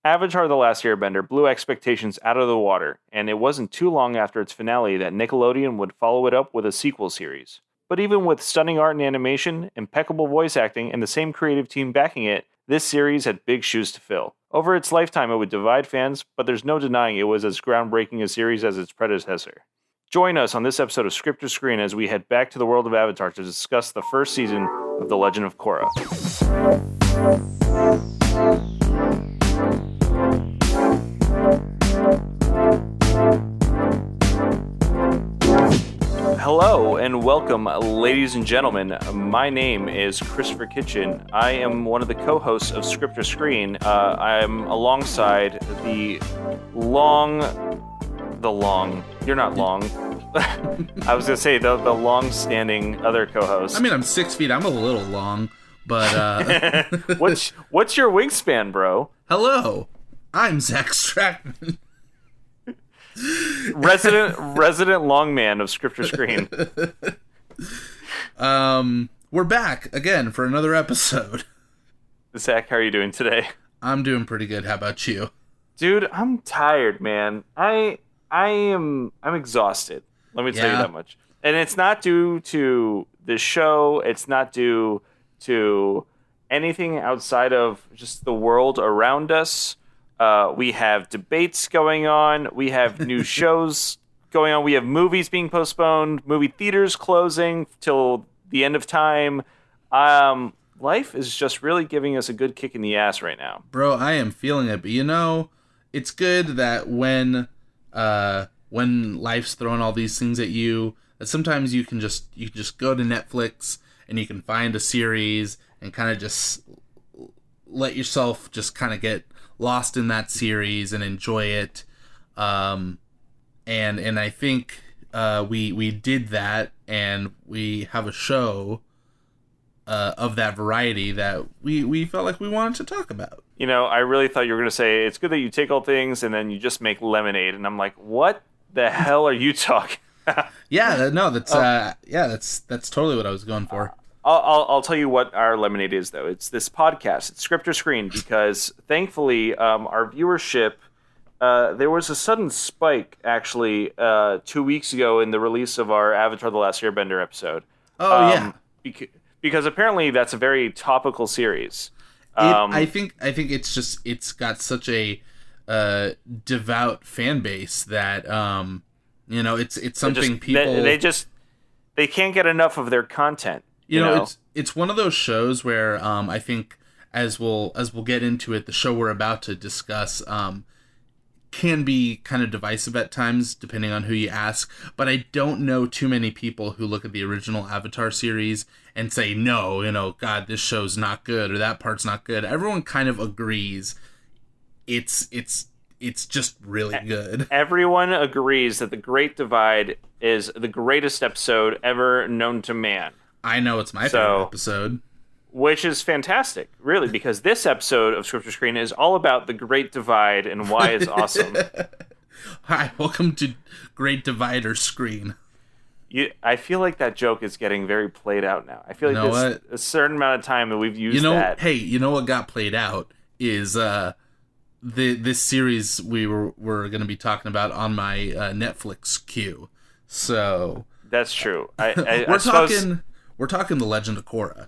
Avatar The Last Airbender blew expectations out of the water, and it wasn't too long after its finale that Nickelodeon would follow it up with a sequel series. But even with stunning art and animation, impeccable voice acting, and the same creative team backing it, this series had big shoes to fill. Over its lifetime, it would divide fans, but there's no denying it was as groundbreaking a series as its predecessor. Join us on this episode of Script to Screen as we head back to the world of Avatar to discuss the first season of The Legend of Korra. Hello and welcome, ladies and gentlemen. My name is Christopher Kitchen. I am one of the co-hosts of Script to Screen. I am alongside you're not long. I was going to say the long-standing other co-host. I mean, I'm 6 feet. I'm a little long, but... What's your wingspan, bro? Hello. I'm Zach Stratman. resident long man of Script to Screen. We're back again for another episode. Zach, how are you doing today? I'm doing pretty good. How about you? Dude, I'm tired, man. I'm exhausted. Let me tell you that much. And it's not due to the show. It's not due to anything outside of just the world around us. We have debates going on. We have new shows going on. We have movies being postponed. Movie theaters closing till the end of time. Life is just really giving us a good kick in the ass right now. Bro, I am feeling it. But it's good that when life's throwing all these things at you, that sometimes you can just go to Netflix and you can find a series and kind of just let yourself just kind of get lost in that series and enjoy it. And I think we did that, and we have a show of that variety that we felt like we wanted to talk about. You know, I really thought you were going to say, it's good that you take all things and then you just make lemonade. And I'm like, what the hell are you talking about? That's totally what I was going for. I'll tell you what our lemonade is, though. It's this podcast. It's Script to Screen, because thankfully our viewership, there was a sudden spike, actually, 2 weeks ago in the release of our Avatar The Last Airbender episode. Because apparently that's a very topical series. I think it's got such a devout fan base that it's something they can't get enough of their content. You know, it's one of those shows where I think as we'll get into it, the show we're about to discuss can be kind of divisive at times, depending on who you ask. But I don't know too many people who look at the original Avatar series and say, no, God, this show's not good or that part's not good. Everyone kind of agrees it's just really good. Everyone agrees that The Great Divide is the greatest episode ever known to man. I know it's my favorite episode. Which is fantastic, really, because this episode of Script to Screen is all about the Great Divide and why it's awesome. Hi, welcome to Great Divider Screen. I feel like that joke is getting very played out now. I feel like there's a certain amount of time that we've used that. Hey, you know what got played out is this series we were going to be talking about on my Netflix queue. So that's true. We're talking The Legend of Korra.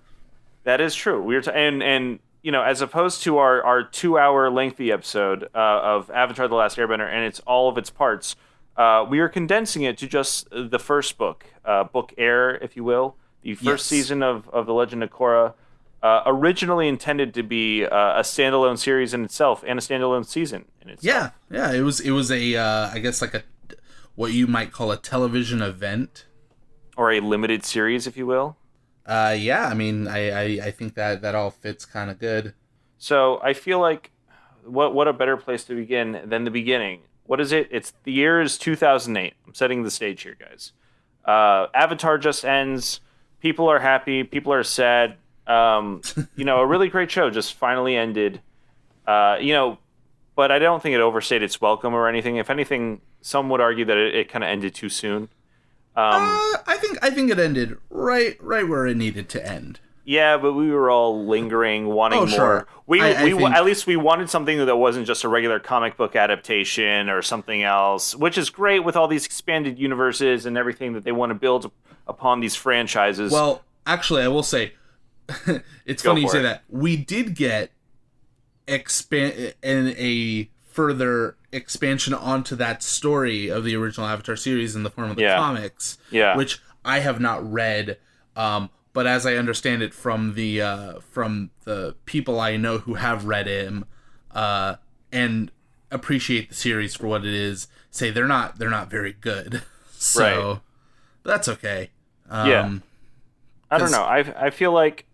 That is true. And as opposed to our 2-hour lengthy episode of Avatar: The Last Airbender and it's all of its parts, we are condensing it to just the first book, Book Air, if you will, the first season of The Legend of Korra, originally intended to be a standalone series in itself and a standalone season in itself. Yeah. It was a I guess like what you might call a television event, or a limited series, if you will. I mean, I think that all fits kind of good. So I feel like what a better place to begin than the beginning. What is it? It's the year is 2008. I'm setting the stage here, guys. Avatar just ends. People are happy. People are sad. A really great show just finally ended. But I don't think it overstayed its welcome or anything. If anything, some would argue that it kind of ended too soon. I think it ended right where it needed to end. Yeah, but we were all lingering, wanting Oh, more. sure. We I think at least we wanted something that wasn't just a regular comic book adaptation or something else, which is great with all these expanded universes and everything that they want to build upon these franchises. Well, actually, I will say, it's Go funny you for say it. that. We did get a further expansion onto that story of the original Avatar series in the form of the Yeah. comics, Yeah. which I have not read. But as I understand it from the people I know who have read him, and appreciate the series for what it is, say they're not very good. So Right. that's okay. Yeah. I don't know. I feel like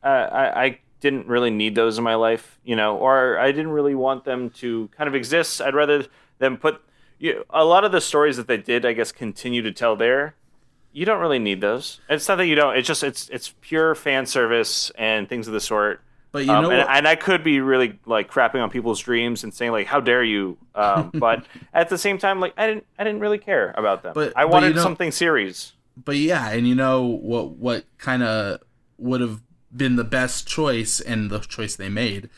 I didn't really need those in my life, or I didn't really want them to kind of exist. I'd rather them put a lot of the stories that they did, I guess, continue to tell there. You don't really need those. It's not that you don't. It's just it's pure fan service and things of the sort. But you know what? And I could be really like crapping on people's dreams and saying like, "How dare you?" But at the same time, like I didn't really care about them. I wanted something serious. But yeah, and you know what kind of would have been the best choice, and the choice they made,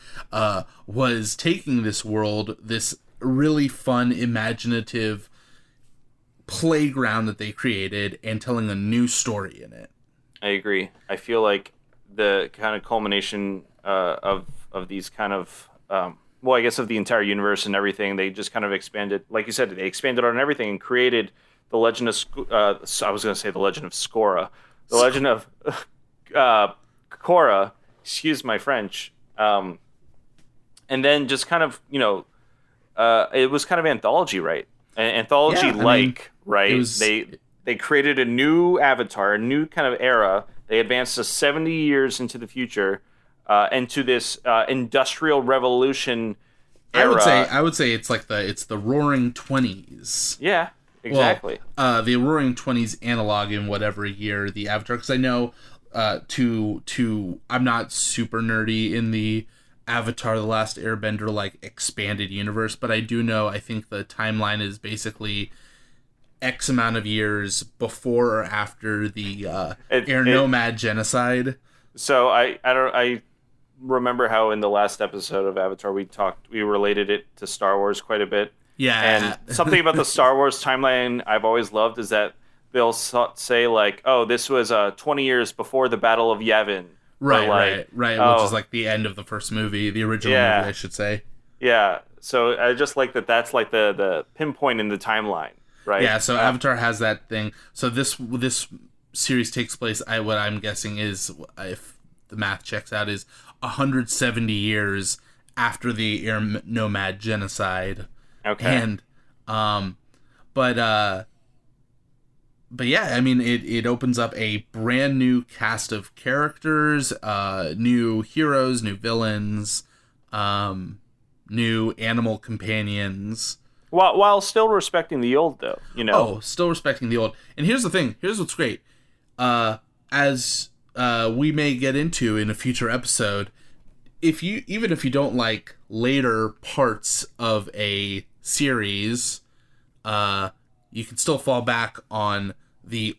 was taking this world, this really fun, imaginative playground that they created, and telling a new story in it. I agree. I feel like the kind of culmination of these kind of I guess of the entire universe and everything, they just kind of expanded. Like you said, they expanded on everything and created the Legend of I was going to say the Legend of Korra, the Legend of Korra. Excuse my French. And then just kind of it was kind of anthology, right? Anthology right? They created a new Avatar, a new kind of era. They advanced us 70 years into the future, into this industrial revolution era. I would say it's like the Roaring 20s. Yeah, exactly. Well, the Roaring 20s analog in whatever year the Avatar, because I know I'm not super nerdy in the Avatar: The Last Airbender like expanded universe, but I do know, I think the timeline is basically X amount of years before or after the Air Nomad genocide. So I remember how in the last episode of Avatar we related it to Star Wars quite a bit. Yeah. And something about the Star Wars timeline I've always loved is that they'll say like, oh, this was 20 years before the Battle of Yavin. Right. Which is like the end of the first movie, the original movie, I should say. Yeah. So I just like that. That's like the pinpoint in the timeline, right? Yeah. So Avatar has that thing. So this series takes place. What I'm guessing is, if the math checks out, is 170 years after the Air Nomad genocide. Okay. And but yeah, I mean, it opens up a brand new cast of characters, new heroes, new villains, new animal companions. While still respecting the old, though, Oh, still respecting the old. And here's the thing. Here's what's great. As we may get into in a future episode, even if you don't like later parts of a series, you can still fall back on the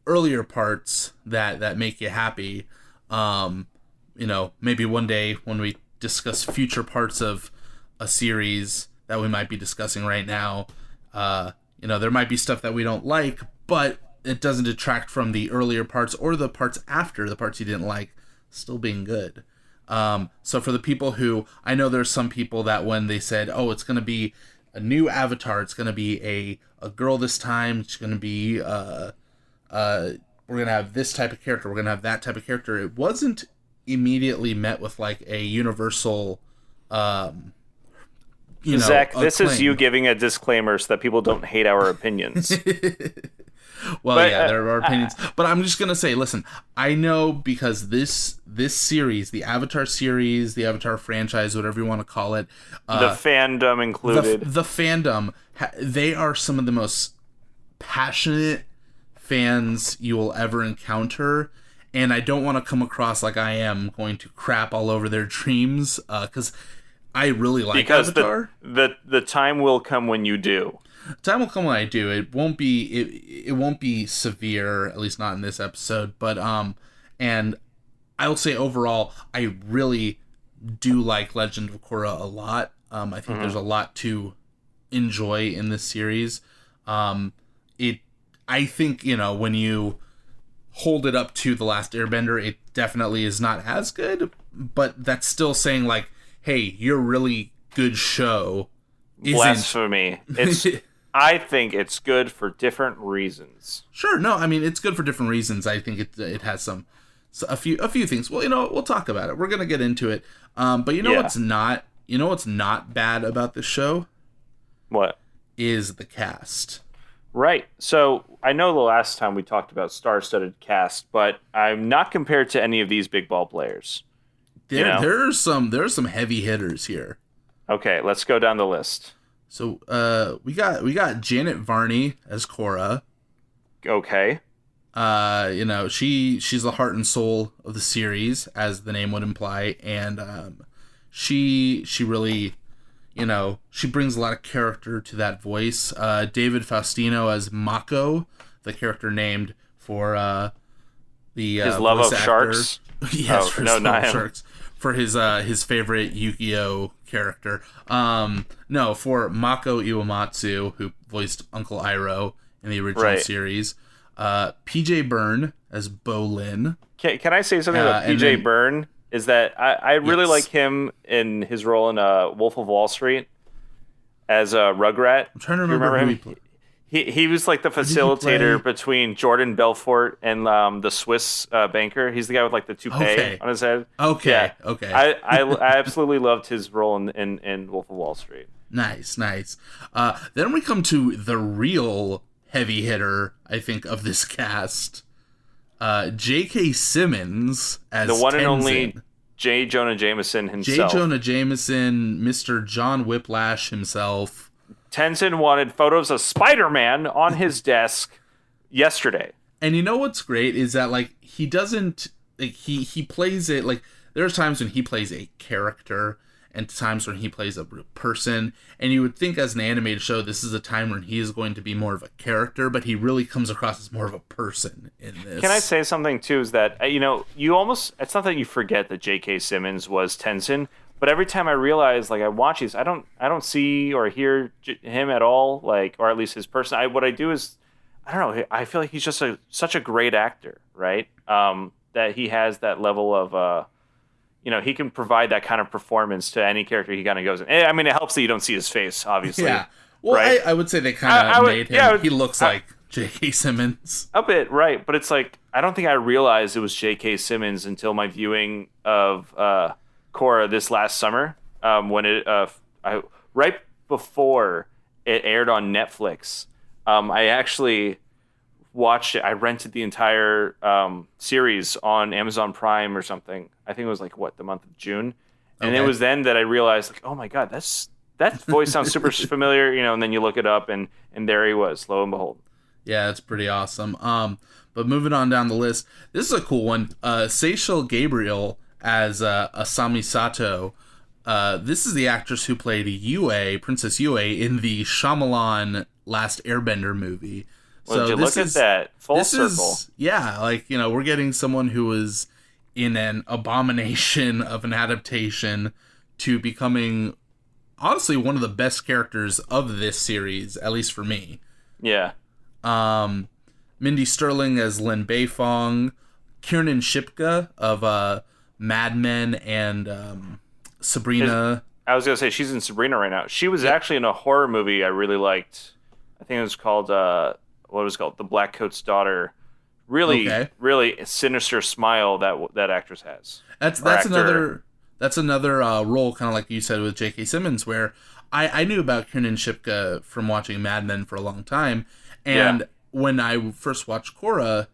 earlier parts that make you happy. Maybe one day when we discuss future parts of a series that we might be discussing right now, there might be stuff that we don't like, but it doesn't detract from the earlier parts or the parts after the parts you didn't like still being good. So for the people who, I know there's some people that when they said, oh, it's going to be a new Avatar, it's going to be a girl this time, it's going to be we're going to have this type of character, we're going to have that type of character, it wasn't immediately met with like a universal Zach, this acclaim. is you giving a disclaimer so that people don't hate our opinions. Well, but, there are opinions, but I'm just gonna say, listen, I know because this series, the Avatar series, the Avatar franchise, whatever you want to call it, the fandom included, the fandom, they are some of the most passionate fans you will ever encounter, and I don't want to come across like I am going to crap all over their dreams, because I really like Avatar. The time will come when you do. Time will come when I do. It won't be severe, at least not in this episode. But and I will say overall, I really do like Legend of Korra a lot. I think there's a lot to enjoy in this series. I think, when you hold it up to The Last Airbender, it definitely is not as good, but that's still saying like, hey, your really good show isn't... Blasphemy. I think it's good for different reasons. Sure, no, I mean, it's good for different reasons. I think it has a few things. Well, we'll talk about it. We're gonna get into it. But what's not bad about this show? What? Is the cast. Right. So I know the last time we talked about star-studded cast, but I'm not compared to any of these big ball players. There's some heavy hitters here. Okay, let's go down the list. So we got Janet Varney as Korra. Okay. She's the heart and soul of the series, as the name would imply, and she really, she brings a lot of character to that voice. David Faustino as Mako, the character named for his love of sharks. Yes, for his love of sharks. For his favorite Yu-Gi-Oh character. For Mako Iwamatsu, who voiced Uncle Iroh in the original series. PJ Byrne as Bolin. Can I say something about PJ Byrne? Is that I really like him in his role in Wolf of Wall Street as a Rugrat. I'm trying to remember who he played. He was like the facilitator between Jordan Belfort and the Swiss banker. He's the guy with like the toupee on his head. Okay, yeah. Okay. I absolutely loved his role in Wolf of Wall Street. Nice. Then we come to the real heavy hitter, I think, of this cast. J.K. Simmons as the one Tenzin. And only J. Jonah Jameson himself. J. Jonah Jameson, Mr. John Whiplash himself. Tenzin wanted photos of Spider-Man on his desk yesterday. And you know what's great is that, like, he doesn't... Like, he plays it... Like, there's times when he plays a character and times when he plays a real person. And you would think as an animated show, this is a time when he is going to be more of a character, but he really comes across as more of a person in this. Can I say something, too, is that, you almost... It's not that you forget that J.K. Simmons was Tenzin, but every time I realize, like, I watch these, I don't see or hear him at all, like, or at least his person. What I do is, I don't know, I feel like he's just such a great actor, right? That he has that level of, he can provide that kind of performance to any character he kind of goes in. I mean, it helps that you don't see his face, obviously. Yeah. Well, right? I would say they kind of made him. Yeah, he looks like J.K. Simmons. A bit, right. But it's like, I don't think I realized it was J.K. Simmons until my viewing of Korra this last summer, when it right before it aired on Netflix. I actually watched it. I rented the entire series on Amazon Prime or something. I think it was like the month of June, and it was then that I realized, like, oh my god, that voice sounds super familiar, and then you look it up, and there he was, lo and behold. Yeah, that's pretty awesome. But moving on down the list, this is a cool one. Seychelle Gabriel as Asami Sato. This is the actress who played Yue, Princess Yue, in the Shyamalan Last Airbender movie. Well, so look at that full circle. We're getting someone who was in an abomination of an adaptation to becoming, honestly, one of the best characters of this series, at least for me. Yeah. Mindy Sterling as Lin Beifong, Kiernan Shipka of Mad Men and Sabrina. I was gonna say she's in Sabrina right now. She was actually in a horror movie I really liked. I think it was called The Black Coat's Daughter. Really sinister smile that actress has. That's another role, kind of like you said with J.K. Simmons, where I knew about Kiernan Shipka from watching Mad Men for a long time, and when I first watched Korra,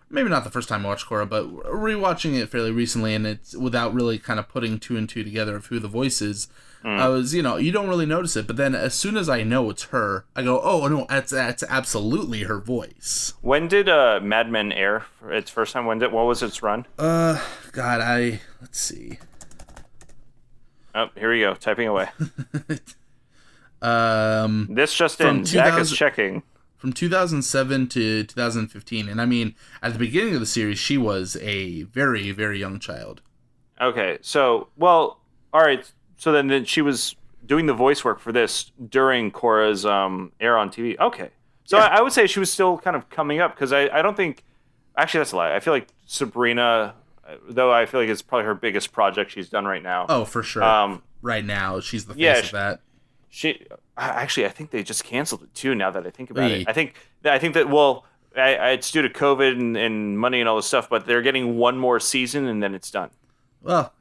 maybe not the first time I watched Korra, but rewatching it fairly recently, and it's without really kind of putting two and two together of who the voice is. I was, you don't really notice it, but then as soon as I know it's her, I go, oh no, that's absolutely her voice. When did Mad Men air for its first time? What was its run? Let's see. Oh, here we go, typing away. This just in, Zach is checking. from 2007 to 2015. And I mean, at the beginning of the series, she was a very, very young child. Okay, so, well, all right. So then she was doing the voice work for this during Korra's air on TV. Okay. So I would say she was still kind of coming up, because I don't think... Actually, that's a lie. I feel like Sabrina, though I feel like it's probably her biggest project she's done right now. Oh, for sure. Right now, she's the face of that. I think they just canceled it too. Now that I think about it, I think that well, it's due to COVID and money and all this stuff. But they're getting one more season and then it's done. Well,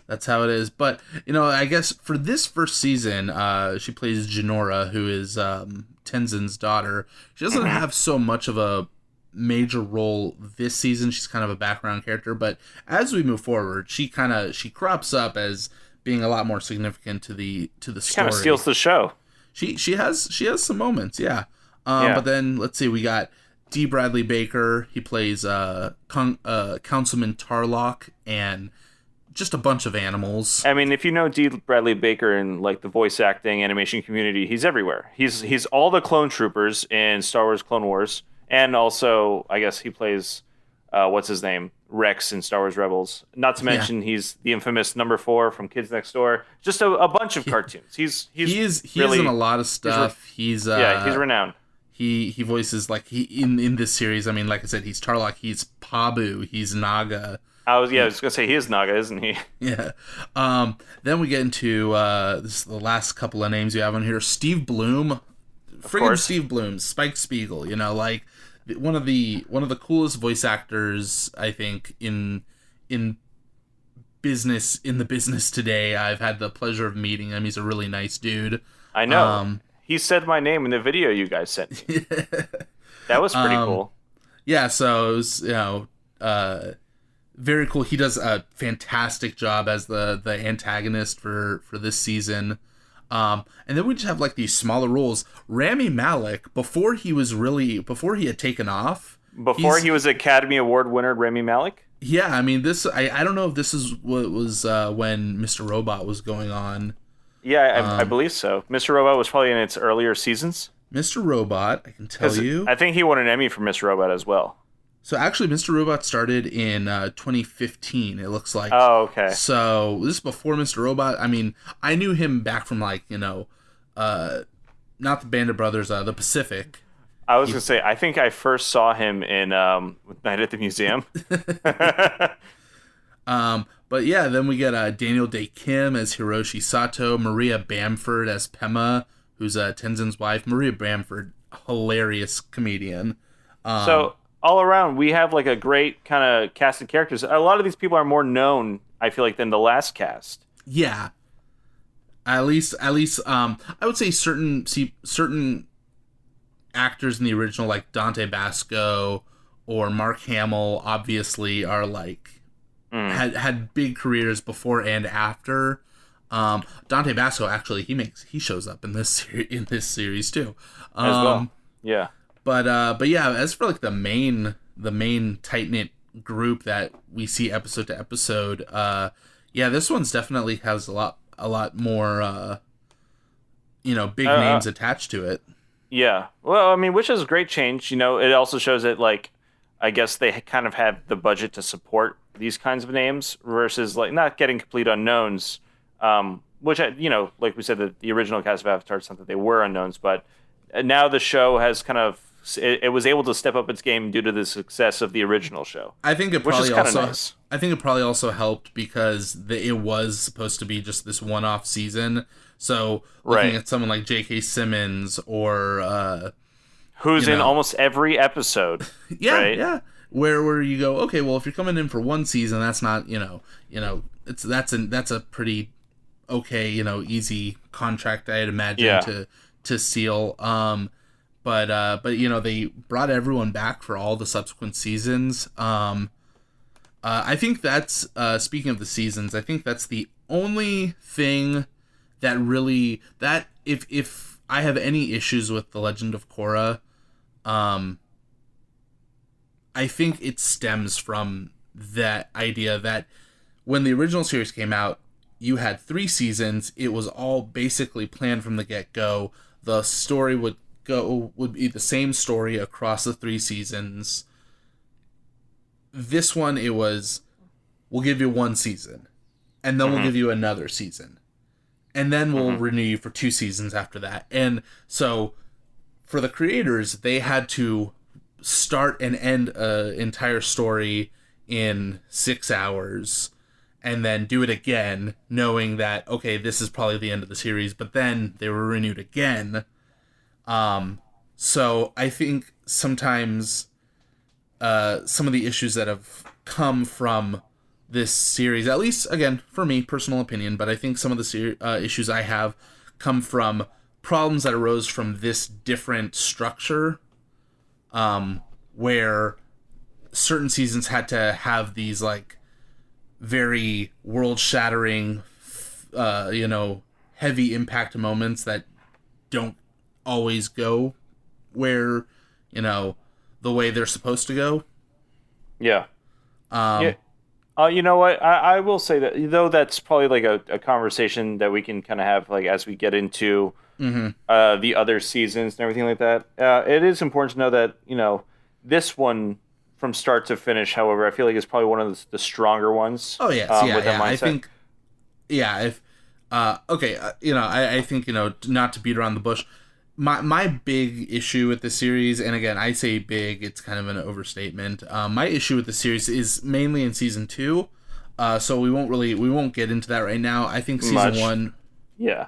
that's how it is. But I guess for this first season, she plays Jinora, who is Tenzin's daughter. She doesn't have so much of a major role this season. She's kind of a background character, but as we move forward, she crops up as being a lot more significant to the story. She kind of steals the show. She has some moments, yeah. But then let's see, we got D. Bradley Baker. He plays Councilman Tarlock and just a bunch of animals. I mean, if you know D. Bradley Baker in like the voice acting animation community, he's everywhere. He's all the clone troopers in Star Wars Clone Wars, and also I guess he plays what's his name, Rex in Star Wars Rebels. Not to mention he's the infamous number 4 from Kids Next Door. Just a bunch of cartoons. He's really in a lot of stuff. He's renowned. He voices like in this series. I mean, like I said, he's Tarlock. He's Pabu. He's Naga. I was gonna say he is Naga, isn't he? Yeah. Then we get into this is the last couple of names you have on here. Steve Bloom, friggin' Steve Bloom, Spike Spiegel. Like one of the coolest voice actors I think in the business today. I've had the pleasure of meeting him. He's a really nice dude. I know. He said my name in the video you guys sent me. That was pretty cool. Yeah. So it was very cool. He does a fantastic job as the antagonist for this season. And then we just have like these smaller roles. Rami Malek, before he had taken off. Before he was Academy Award winner, Rami Malek? Yeah, I mean, I don't know if this is what was when Mr. Robot was going on. Yeah, I believe so. Mr. Robot was probably in its earlier seasons. Mr. Robot, I can tell you. I think he won an Emmy for Mr. Robot as well. So actually, Mr. Robot started in 2015, it looks like. Oh, okay. So this is before Mr. Robot. I mean, I knew him back from not the Band of Brothers, the Pacific. I was going to say, I think I first saw him in Night at the Museum. But yeah, then we get Daniel Day Kim as Hiroshi Sato, Maria Bamford as Pema, who's Tenzin's wife. Maria Bamford, hilarious comedian. So all around, we have like a great kind of cast of characters. A lot of these people are more known, I feel like, than the last cast. Yeah. At least, I would say certain actors in the original, like Dante Basco or Mark Hamill, obviously are like had big careers before and after. Dante Basco actually he shows up in this series too. As well. Yeah. But yeah, as for like the main tight knit group that we see episode to episode, yeah, this one's definitely has a lot more big names attached to it. Yeah. Well, I mean, which is a great change. It also shows that like I guess they kind of have the budget to support these kinds of names versus like not getting complete unknowns. Which like we said, the original cast of Avatar is something they were unknowns, but now the show has kind of it was able to step up its game due to the success of the original show. I think it probably also helped because it was supposed to be just this one-off season. So looking at someone like J.K. Simmons or who's in almost every episode, yeah, where you go, okay, well if you're coming in for one season, that's not that's a pretty okay easy contract I'd imagine to seal. But they brought everyone back for all the subsequent seasons. I think that's speaking of the seasons, I think that's the only thing that really if I have any issues with the Legend of Korra, I think it stems from that idea that when the original series came out, you had 3 seasons. It was all basically planned from the get-go. The story would would be the same story across the 3 seasons. This one, it was, we'll give you 1 season, and then we'll give you another season, and then we'll renew you for 2 seasons after that. And so for the creators, they had to start and end an entire story in 6 hours, and then do it again, knowing that, okay, this is probably the end of the series, but then they were renewed again. So I think sometimes some of the issues that have come from this series, at least, again, for me, personal opinion, but I think some of the issues I have come from problems that arose from this different structure, where certain seasons had to have these, like, very world-shattering, heavy impact moments that don't always go where, the way they're supposed to go. Yeah. You know what? I will say that, though, that's probably like a conversation that we can kind of have, like, as we get into the other seasons and everything like that. It is important to know that, this one, from start to finish, however, I feel like it's probably one of the stronger ones. Oh, yes. I think, I think, not to beat around the bush, my big issue with the series, and again, I say big, it's kind of an overstatement. My issue with the series is mainly in season 2, so we won't get into that right now. I think season 1. Yeah.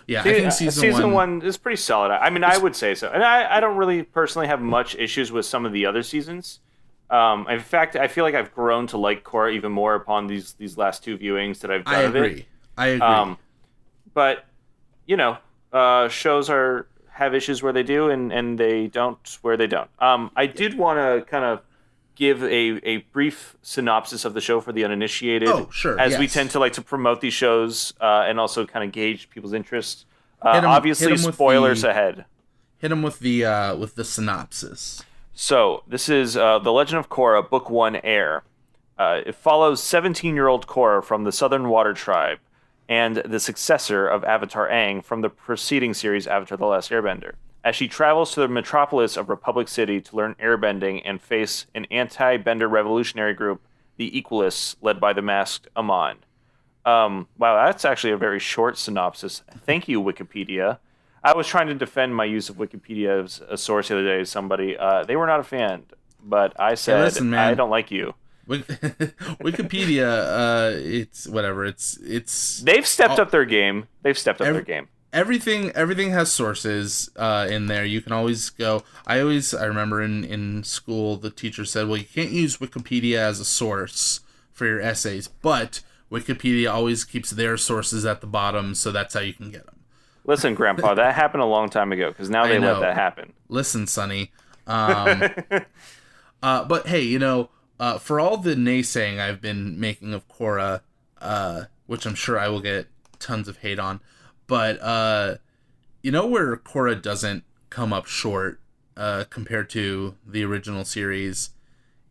Yeah, I think season one is pretty solid. I mean, I would say so. And I don't really personally have much issues with some of the other seasons. In fact, I feel like I've grown to like Korra even more upon these last 2 viewings that I've done of it. I agree. But, shows have issues where they do and they don't where they don't. I did want to kind of give a brief synopsis of the show for the uninitiated. Oh, sure. As we tend to like to promote these shows and also kind of gauge people's interest. Obviously, spoilers ahead. Hit them with the synopsis. So, this is The Legend of Korra, Book 1, Air. It follows 17-year-old Korra from the Southern Water Tribe and the successor of Avatar Aang from the preceding series, Avatar The Last Airbender, as she travels to the metropolis of Republic City to learn airbending and face an anti-bender revolutionary group, the Equalists, led by the masked Amon. Wow, that's actually a very short synopsis. Thank you, Wikipedia. I was trying to defend my use of Wikipedia as a source the other day to somebody. They were not a fan, but I said, listen, I don't like you. Wikipedia, it's whatever. It's they've stepped up their game. Everything has sources in there. You can always go. I remember in school the teacher said, well, you can't use Wikipedia as a source for your essays, but Wikipedia always keeps their sources at the bottom, so that's how you can get them. Listen, Grandpa, that happened a long time ago because now they let that happen. Listen, Sonny. But hey, for all the naysaying I've been making of Korra, which I'm sure I will get tons of hate on, but where Korra doesn't come up short compared to the original series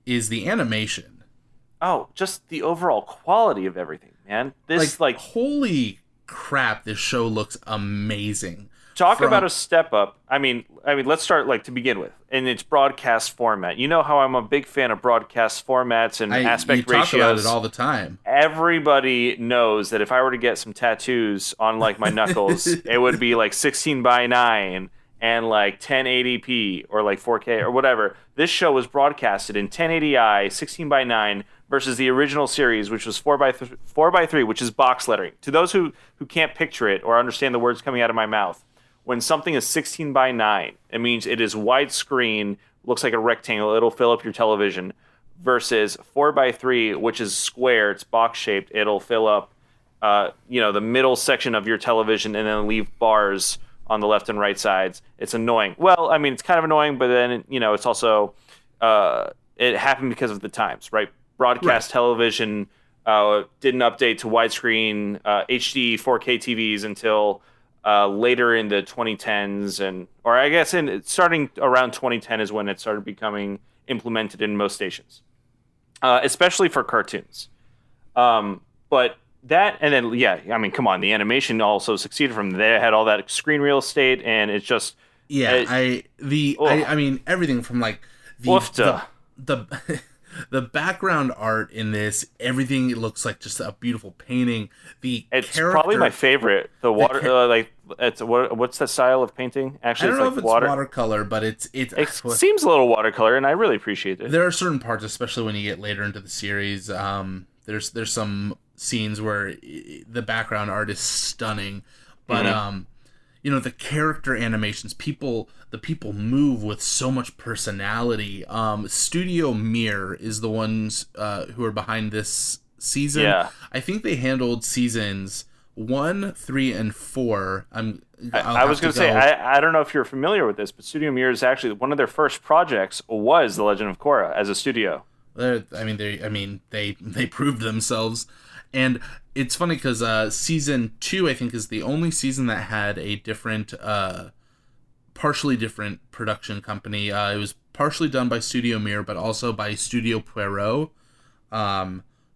is the animation. Oh, just the overall quality of everything, man. This holy crap, this show looks amazing. Talk about a step up. I mean, let's start to begin with in its broadcast format. You know how I'm a big fan of broadcast formats and aspect ratios. You talk about it all the time. Everybody knows that if I were to get some tattoos on my knuckles, it would be 16:9 and 1080p or 4K or whatever. This show was broadcasted in 1080i, 16:9 versus the original series, which was 4:3, which is box lettering. To those who can't picture it or understand the words coming out of my mouth, when something is 16:9, it means it is widescreen, looks like a rectangle, it'll fill up your television, versus 4:3, which is square, it's box-shaped, it'll fill up the middle section of your television and then leave bars on the left and right sides. It's annoying. Well, I mean, it's kind of annoying, but then, it's also, it happened because of the times, right? Broadcast television didn't update to widescreen HD 4K TVs until later in the 2010s, or I guess starting around 2010 is when it started becoming implemented in most stations, especially for cartoons. But that, and then, yeah, I mean, come on, the animation also succeeded from there. They had all that screen real estate, and it's just Yeah, I mean everything from like the the background art in this, everything looks like just a beautiful painting. It's probably my favorite. The water, what's that style of painting? Actually, I don't know if it's watercolor, but it seems a little watercolor, and I really appreciate it. There are certain parts, especially when you get later into the series. There's some scenes where the background art is stunning, but the character animations, the people move with so much personality. Studio Mir is the ones who are behind this season. Yeah. I think they handled seasons 1, 3, and 4. I was going to say, I don't know if you're familiar with this, but Studio Mir is actually one of their first projects was The Legend of Korra as a studio. They proved themselves. And it's funny because season 2, I think, is the only season that had a different, partially different production company. It was partially done by Studio Mir, but also by Studio Pierrot,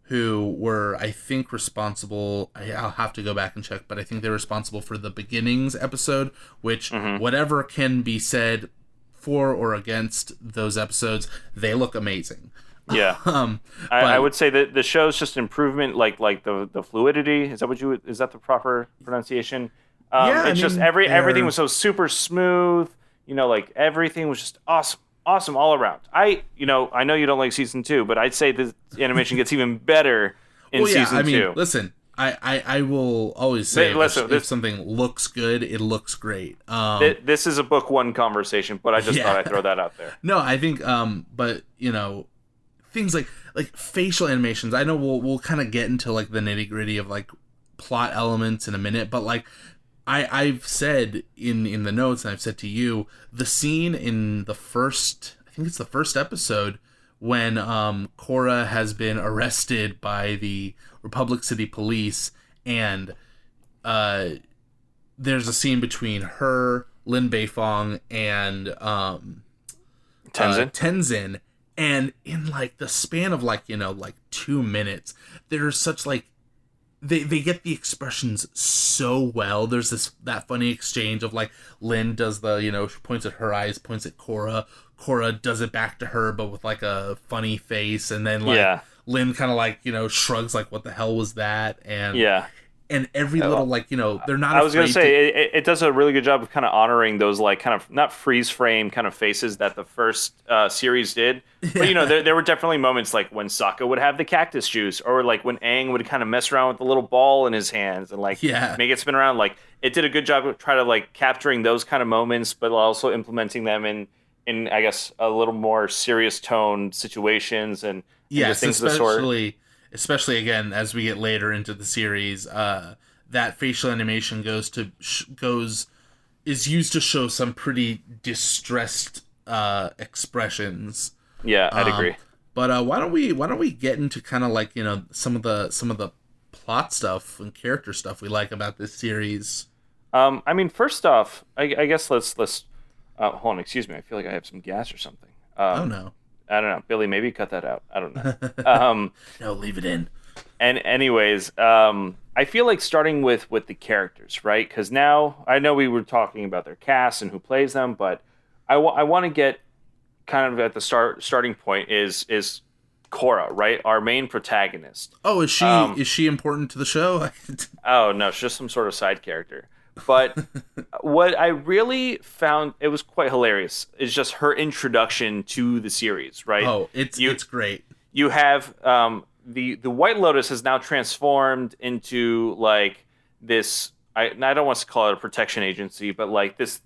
who were, I think, responsible. I'll have to go back and check, but I think they're responsible for the Beginnings episode, which whatever can be said for or against those episodes, they look amazing. Yeah, I would say that the show's just improvement, like the fluidity. Is that the proper pronunciation? Everything was so super smooth. Like everything was just awesome all around. I know you don't like season 2, but I'd say the animation gets even better in season 2. Listen, I will always say if something looks good, it looks great. This is a book 1 conversation, but I just thought I'd throw that out there. No, I think, but things like facial animations. I know we'll kind of get into like the nitty gritty of like plot elements in a minute, but like I've said in the notes, and I've said to you, the scene in the first episode when Korra has been arrested by the Republic City Police, and there's a scene between her, Lin Beifong, and Tenzin. And in like the span of like 2 minutes, there's such like they get the expressions so well. There's that funny exchange of like Lin does the she points at her eyes, points at Korra does it back to her, but with like a funny face, and then Lin kind of like shrugs like what the hell was that, and every little they're not. I was going to say it does a really good job of kind of honoring those like kind of not freeze frame kind of faces that the first series did. But there were definitely moments like when Sokka would have the cactus juice, or like when Aang would kind of mess around with the little ball in his hands and like make it spin around. Like it did a good job of trying to like capturing those kind of moments, but also implementing them in I guess a little more serious tone situations and things of the sort. Especially again as we get later into the series, that facial animation is used to show some pretty distressed expressions. Yeah, I'd agree. But why don't we get into kind of like some of the plot stuff and character stuff we like about this series? First off, I guess let's hold on. Excuse me. I feel like I have some gas or something. Oh no. I don't know. Billy, maybe cut that out. I don't know. No, leave it in. And anyways, I feel like starting with the characters, right? Because now, I know we were talking about their cast and who plays them, but I want to get kind of at the starting point is Korra, right? Our main protagonist. Oh, is she important to the show? Oh, no, she's just some sort of side character. But what I really found, it was quite hilarious, is just her introduction to the series, right? Oh, it's great. You have the White Lotus has now transformed into like this. I don't want to call it a protection agency, but like this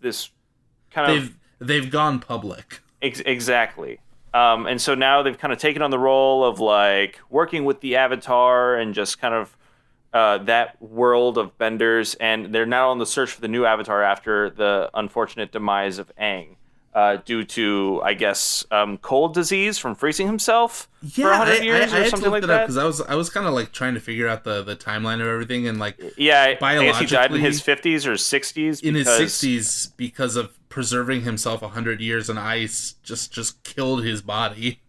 kind they've gone public. Exactly. And so now they've kind of taken on the role of like working with the Avatar and just kind of that world of benders, and they're now on the search for the new Avatar after the unfortunate demise of Aang, due to, I guess, cold disease from freezing himself for 100 years or something like that. Because I was kind of like trying to figure out the timeline of everything, and like biologically, I guess he died in his 50s or 60s. In his 60s, because of preserving himself 100 years in ice, just killed his body.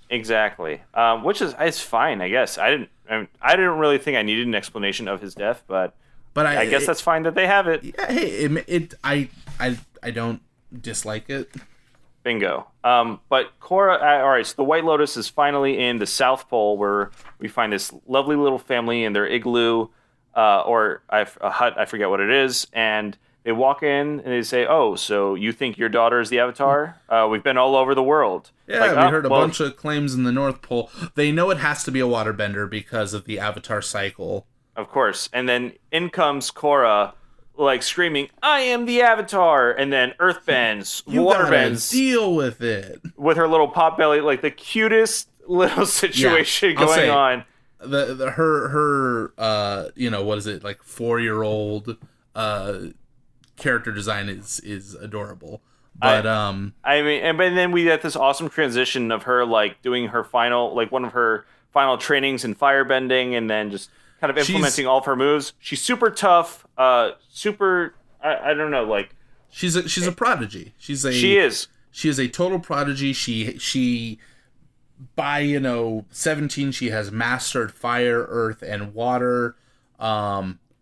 Exactly, which is fine, I guess. I didn't really think I needed an explanation of his death, but I guess that's fine that they have it. Yeah, hey, I don't dislike it. Bingo. But Korra, all right, so the White Lotus is finally in the South Pole, where we find this lovely little family in their igloo, or a hut, I forget what it is, and they walk in and they say, "Oh, so you think your daughter is the Avatar? We've been all over the world." Yeah, we heard a bunch of claims in the North Pole. They know it has to be a waterbender because of the Avatar cycle. Of course. And then in comes Korra, like screaming, "I am the Avatar!" And then Earth bends, water bends. Deal with it. With her little pot belly, like the cutest little situation going on. Her what is it, like 4-year-old character design is adorable. But but then we get this awesome transition of her like doing her final, like one of her final trainings in firebending, and then just kind of implementing all of her moves. She's super tough, I don't know, like she's a prodigy. She is a total prodigy. She by 17 she has mastered fire, earth, and water.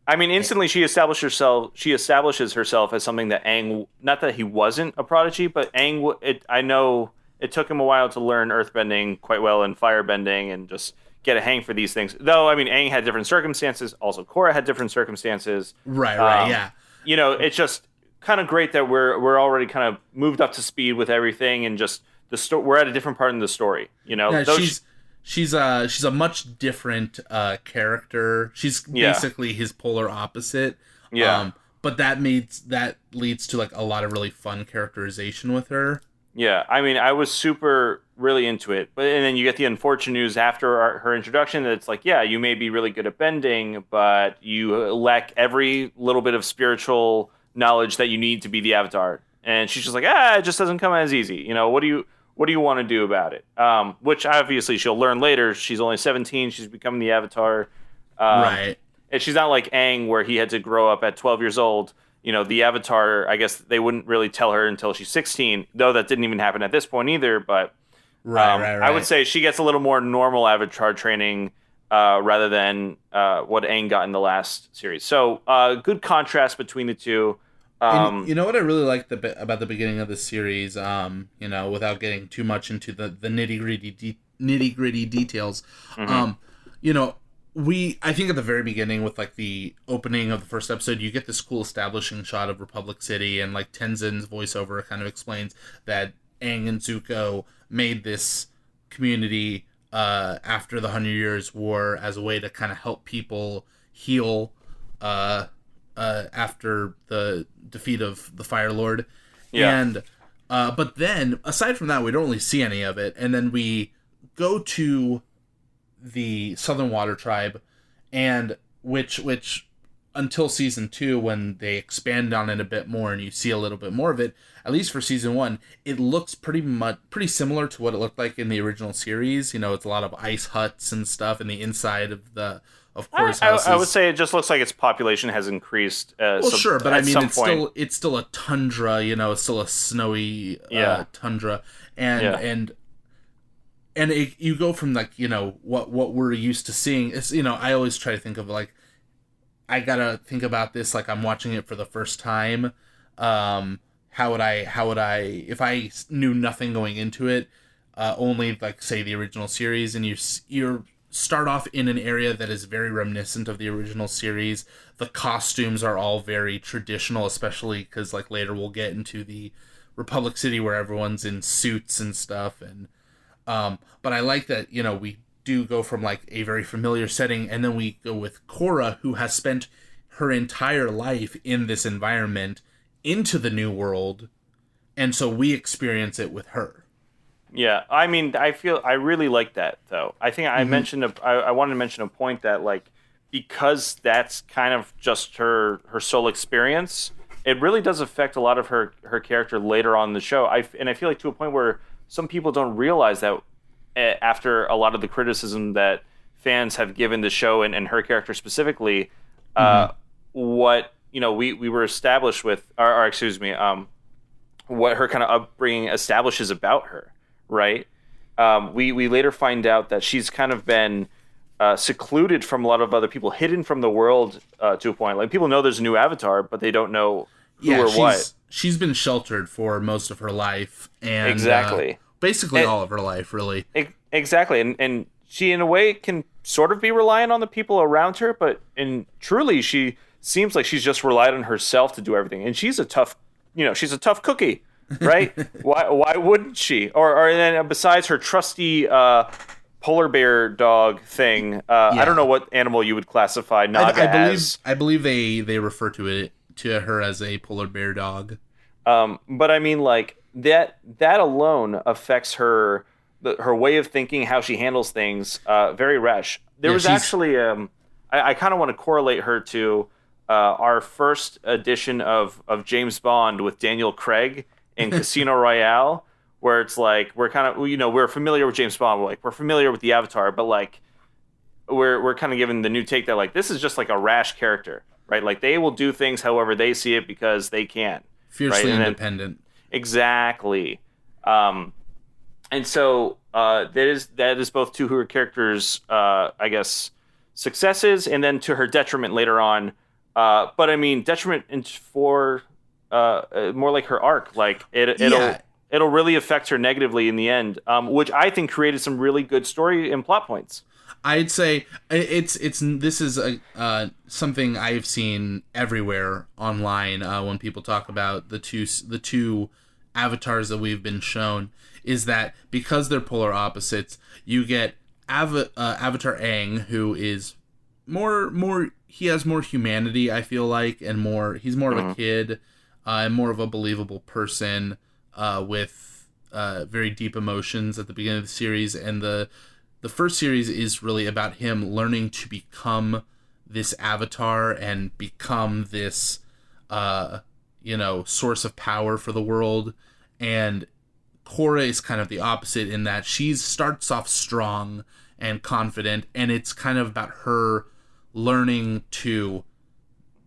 Instantly she establishes herself as something that Aang, not that he wasn't a prodigy, but Aang, I know it took him a while to learn earthbending quite well and firebending and just get a hang for these things. Though, Aang had different circumstances. Also, Korra had different circumstances. Right, yeah. It's just kind of great that we're already kind of moved up to speed with everything, and just we're at a different part in the story. Yeah, she's a much different character. She's basically his polar opposite. Yeah. But that leads to like a lot of really fun characterization with her. Yeah, I was really into it. And then you get the unfortunate news after her introduction that it's like, yeah, you may be really good at bending, but you lack every little bit of spiritual knowledge that you need to be the Avatar. And she's just like, it just doesn't come as easy. What do you want to do about it? Which obviously she'll learn later. She's only 17. She's becoming the Avatar. Right. And she's not like Aang, where he had to grow up at 12 years old. The Avatar, I guess they wouldn't really tell her until she's 16, though that didn't even happen at this point either. But right. I would say she gets a little more normal Avatar training rather than what Aang got in the last series. So good contrast between the two. And you know what I really liked about the beginning of the series, without getting too much into the nitty gritty details, Mm-hmm. I think at the very beginning with like the opening of the first episode, you get this cool establishing shot of Republic City, and like Tenzin's voiceover kind of explains that Aang and Zuko made this community after the 100 Years' War as a way to kind of help people heal after the defeat of the Fire Lord. Yeah. And but then aside from that, we don't really see any of it, and then we go to the Southern Water Tribe, and which until season 2, when they expand on it a bit more and you see a little bit more of it, at least for season 1, it looks pretty similar to what it looked like in the original series. It's a lot of ice huts and stuff in the inside of Korra's houses. I would say it just looks like its population has increased. Sure, but it's still a tundra. It's still a snowy tundra, and you go from like what we're used to seeing. It's I always try to think of like, I gotta think about this like I'm watching it for the first time. How would I if I knew nothing going into it, only like say the original series, and you start off in an area that is very reminiscent of the original series. The costumes are all very traditional, especially because like later we'll get into the Republic City where everyone's in suits and stuff. And but I like that we do go from like a very familiar setting, and then we go with Korra, who has spent her entire life in this environment, into the new world, and so we experience it with her. Yeah, I really like that though. I think I mentioned I wanted to mention a point that like, because that's kind of just her sole experience, it really does affect a lot of her character later on in the show. I feel like to a point where some people don't realize that after a lot of the criticism that fans have given the show and her character specifically, what we were established with, what her kind of upbringing establishes about her, right? We later find out that she's kind of been secluded from a lot of other people, hidden from the world to a point. Like, people know there's a new Avatar, but they don't know who or what. she's been sheltered for most of her life, and exactly, basically all of her life, really. Exactly, and she in a way can sort of be reliant on the people around her, but truly she seems like she's just relied on herself to do everything, and she's a tough cookie, right? why wouldn't she? Or then besides her trusty polar bear dog thing, I don't know what animal you would classify Naga as. I believe they refer to her as a polar bear dog. But I mean, like that alone affects her way of thinking, how she handles things. Very rash. There was actually I kind of want to correlate her to our first edition of James Bond with Daniel Craig in Casino Royale, where it's like we're kind of we're familiar with James Bond, we're familiar with the Avatar, but like we're kind of given the new take that like this is just like a rash character, right? Like they will do things however they see it because they can. Fiercely independent. Exactly. And so that is both to her character's I guess successes, and then to her detriment later on. But I mean detriment for more like her arc. Like it'll really affect her negatively in the end, which I think created some really good story and plot points. I'd say this is something I've seen everywhere online when people talk about the two avatars that we've been shown, is that because they're polar opposites, you get Avatar Aang, who is more he has more humanity, I feel like, and he's more of a kid and more of a believable person with very deep emotions at the beginning of the series, and the first series is really about him learning to become this avatar and become this, source of power for the world. And Korra is kind of the opposite in that she starts off strong and confident, and it's kind of about her learning to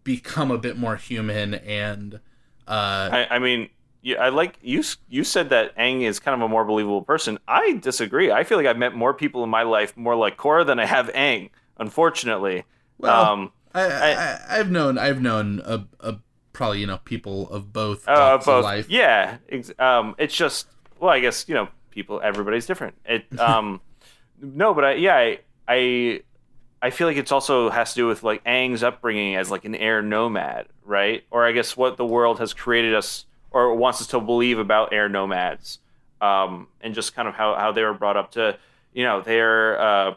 become a bit more human. And I mean, yeah, I like you said that Aang is kind of a more believable person. I disagree. I feel like I've met more people in my life more like Korra than I have Aang, unfortunately. Well, I've known probably people of both walks of life. Yeah, it's just, well, I guess everybody's different. No, but I feel like it's also has to do with like Aang's upbringing as like an air nomad, right? Or I guess what the world has created us or wants us to believe about air nomads, and just kind of how they were brought up to, they're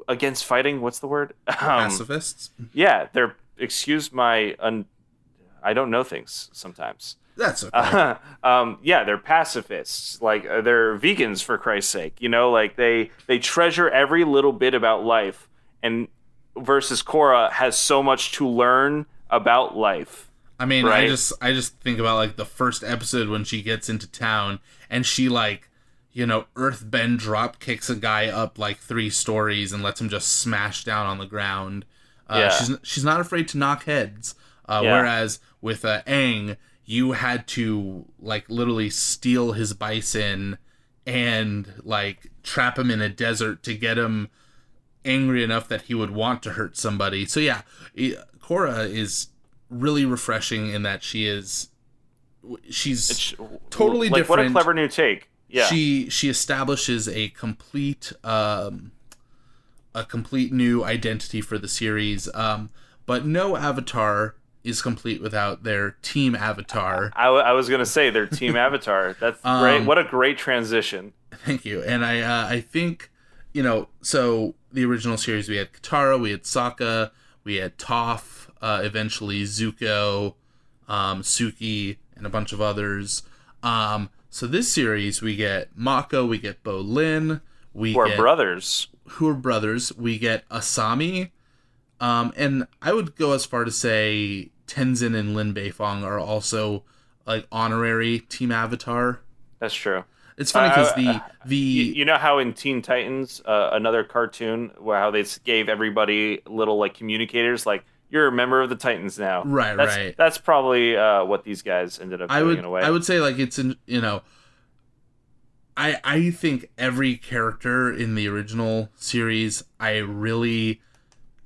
against fighting. What's the word? Pacifists. Yeah, they're. Excuse my. I don't know things sometimes. That's okay. Yeah, they're pacifists. Like they're vegans, for Christ's sake. Like they treasure every little bit about life, and versus Korra has so much to learn about life. I mean, right? I just think about like the first episode when she gets into town and she earthbend drop kicks a guy up like 3 stories and lets him just smash down on the ground. She's not afraid to knock heads. Whereas with Aang, you had to like literally steal his bison and like trap him in a desert to get him angry enough that he would want to hurt somebody. So yeah, Korra is really refreshing in that she's totally different. What a clever new take. Yeah. She establishes a complete new identity for the series. But no Avatar is complete without their team Avatar. I was going to say their team Avatar. That's great. What a great transition. Thank you. And I think, so the original series, we had Katara, we had Sokka, we had Toph, eventually Zuko, Suki, and a bunch of others. So this series, we get Mako, we get Bolin, who are brothers. We get Asami, and I would go as far to say Tenzin and Lin Beifong are also like honorary Team Avatar. That's true. It's funny because you know how in Teen Titans, another cartoon, where how they gave everybody little like communicators, like you're a member of the Titans now. Right. That's probably what these guys ended up doing in a way. I would say like it's I think every character in the original series,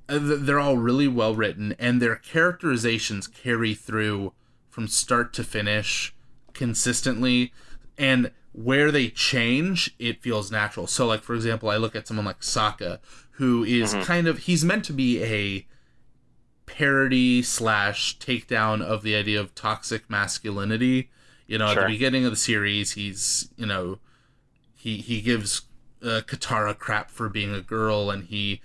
they're all really well written, and their characterizations carry through from start to finish consistently, and where they change, it feels natural. So, like, for example, I look at someone like Sokka, who is kind of, he's meant to be a parody / takedown of the idea of toxic masculinity. You know, at the beginning of the series, he's, you know, he gives Katara crap for being a girl, and he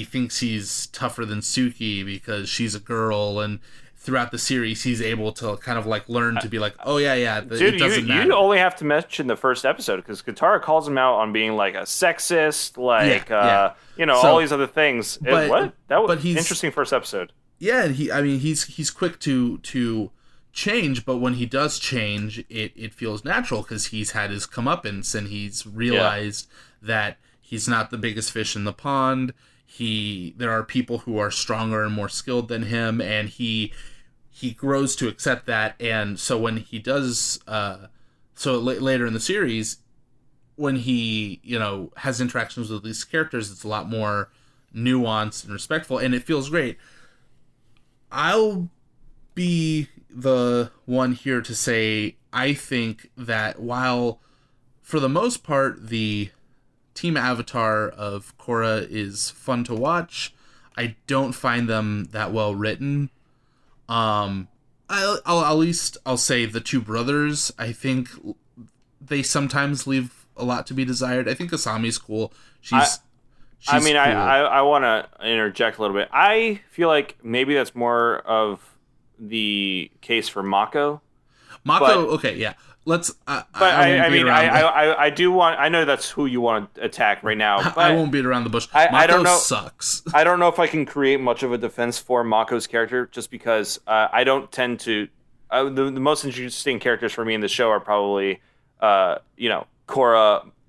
thinks he's tougher than Suki because she's a girl, and throughout the series, he's able to kind of like learn to be like, oh yeah, dude, it doesn't matter. You only have to mention the first episode because Katara calls him out on being like a sexist, like you know, all these other things. What? That was interesting first episode. Yeah, and he's quick to change, but when he does change, it feels natural because he's had his comeuppance and he's realized that he's not the biggest fish in the pond. There are people who are stronger and more skilled than him, and he grows to accept that. And so when he does, later in the series, when he, you know, has interactions with these characters, it's a lot more nuanced and respectful, and it feels great. I'll be the one here to say I think that while for the most part the Team Avatar of Korra is fun to watch, I don't find them that well written. I'll at least say the two brothers, I think they sometimes leave a lot to be desired. I think Asami's cool. She's cool. I want to interject a little bit. I feel like maybe that's more of the case for Mako. Okay, yeah. Let's. I do want. I know that's who you want to attack right now. But I won't beat around the bush. I don't know. Sucks. I don't know if I can create much of a defense for Mako's character, just because I don't tend to. The most interesting characters for me in the show are probably, Korra,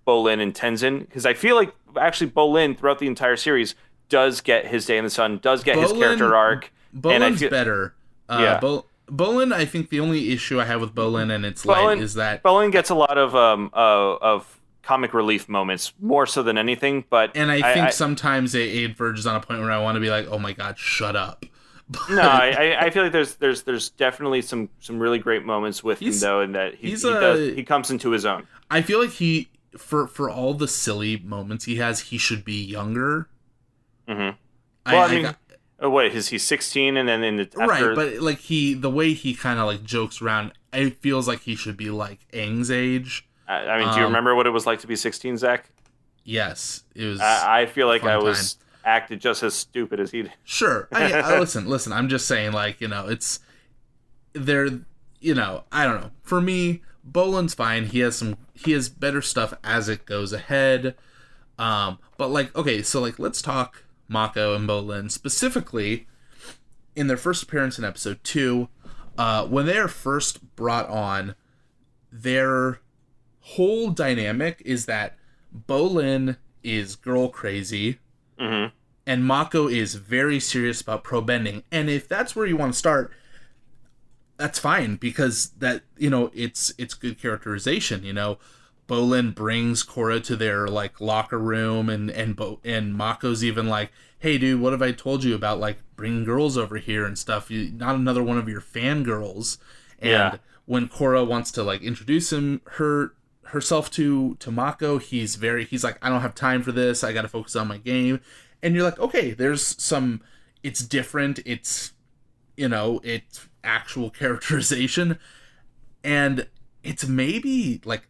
Bolin, and Tenzin, because I feel like actually Bolin throughout the entire series does get his day in the sun, does get his character arc. Bolin's better. Bolin, I think the only issue I have with Bolin and its light is that Bolin gets a lot of comic relief moments more so than anything. But I think sometimes it verges on a point where I want to be like, oh my god, shut up. But no, I feel like there's definitely some really great moments with him though, and that he comes into his own. I feel like he for all the silly moments he has, he should be younger. Mm-hmm. Well, wait, is he 16 and then right? But like the way he kind of like jokes around, it feels like he should be like Aang's age. Do you remember what it was like to be 16, Zach? Yes, it was. I feel like I was acted just as stupid as he did. Sure, I listen. I'm just saying, like, you know, it's there. You know, I don't know. For me, Bolin's fine. He has better stuff as it goes ahead. But like, okay, so like, let's talk Mako and Bolin specifically in their first appearance in episode 2. When they are first brought on, their whole dynamic is that Bolin is girl crazy, and Mako is very serious about pro bending. And if that's where you want to start, that's fine, because that, you know, it's good characterization. You know, Bolin brings Korra to their like locker room, and Mako's even like, hey dude, what have I told you about like bringing girls over here and stuff? Not another one of your fangirls. And when Korra wants to like introduce herself to Mako, he's like, I don't have time for this. I got to focus on my game. And you're like, okay, it's different. It's, you know, it's actual characterization, and it's maybe like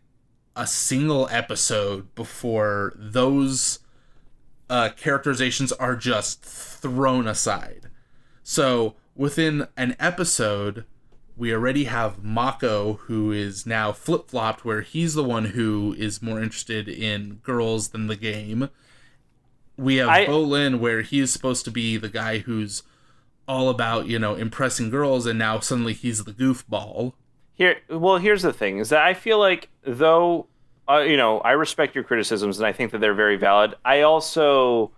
a single episode before those characterizations are just thrown aside. So within an episode, we already have Mako, who is now flip-flopped, where he's the one who is more interested in girls than the game. We have Bolin, where he is supposed to be the guy who's all about, you know, impressing girls, and now suddenly he's the goofball. Here's the thing, is that I feel like, though, you know, I respect your criticisms, and I think that they're very valid, I also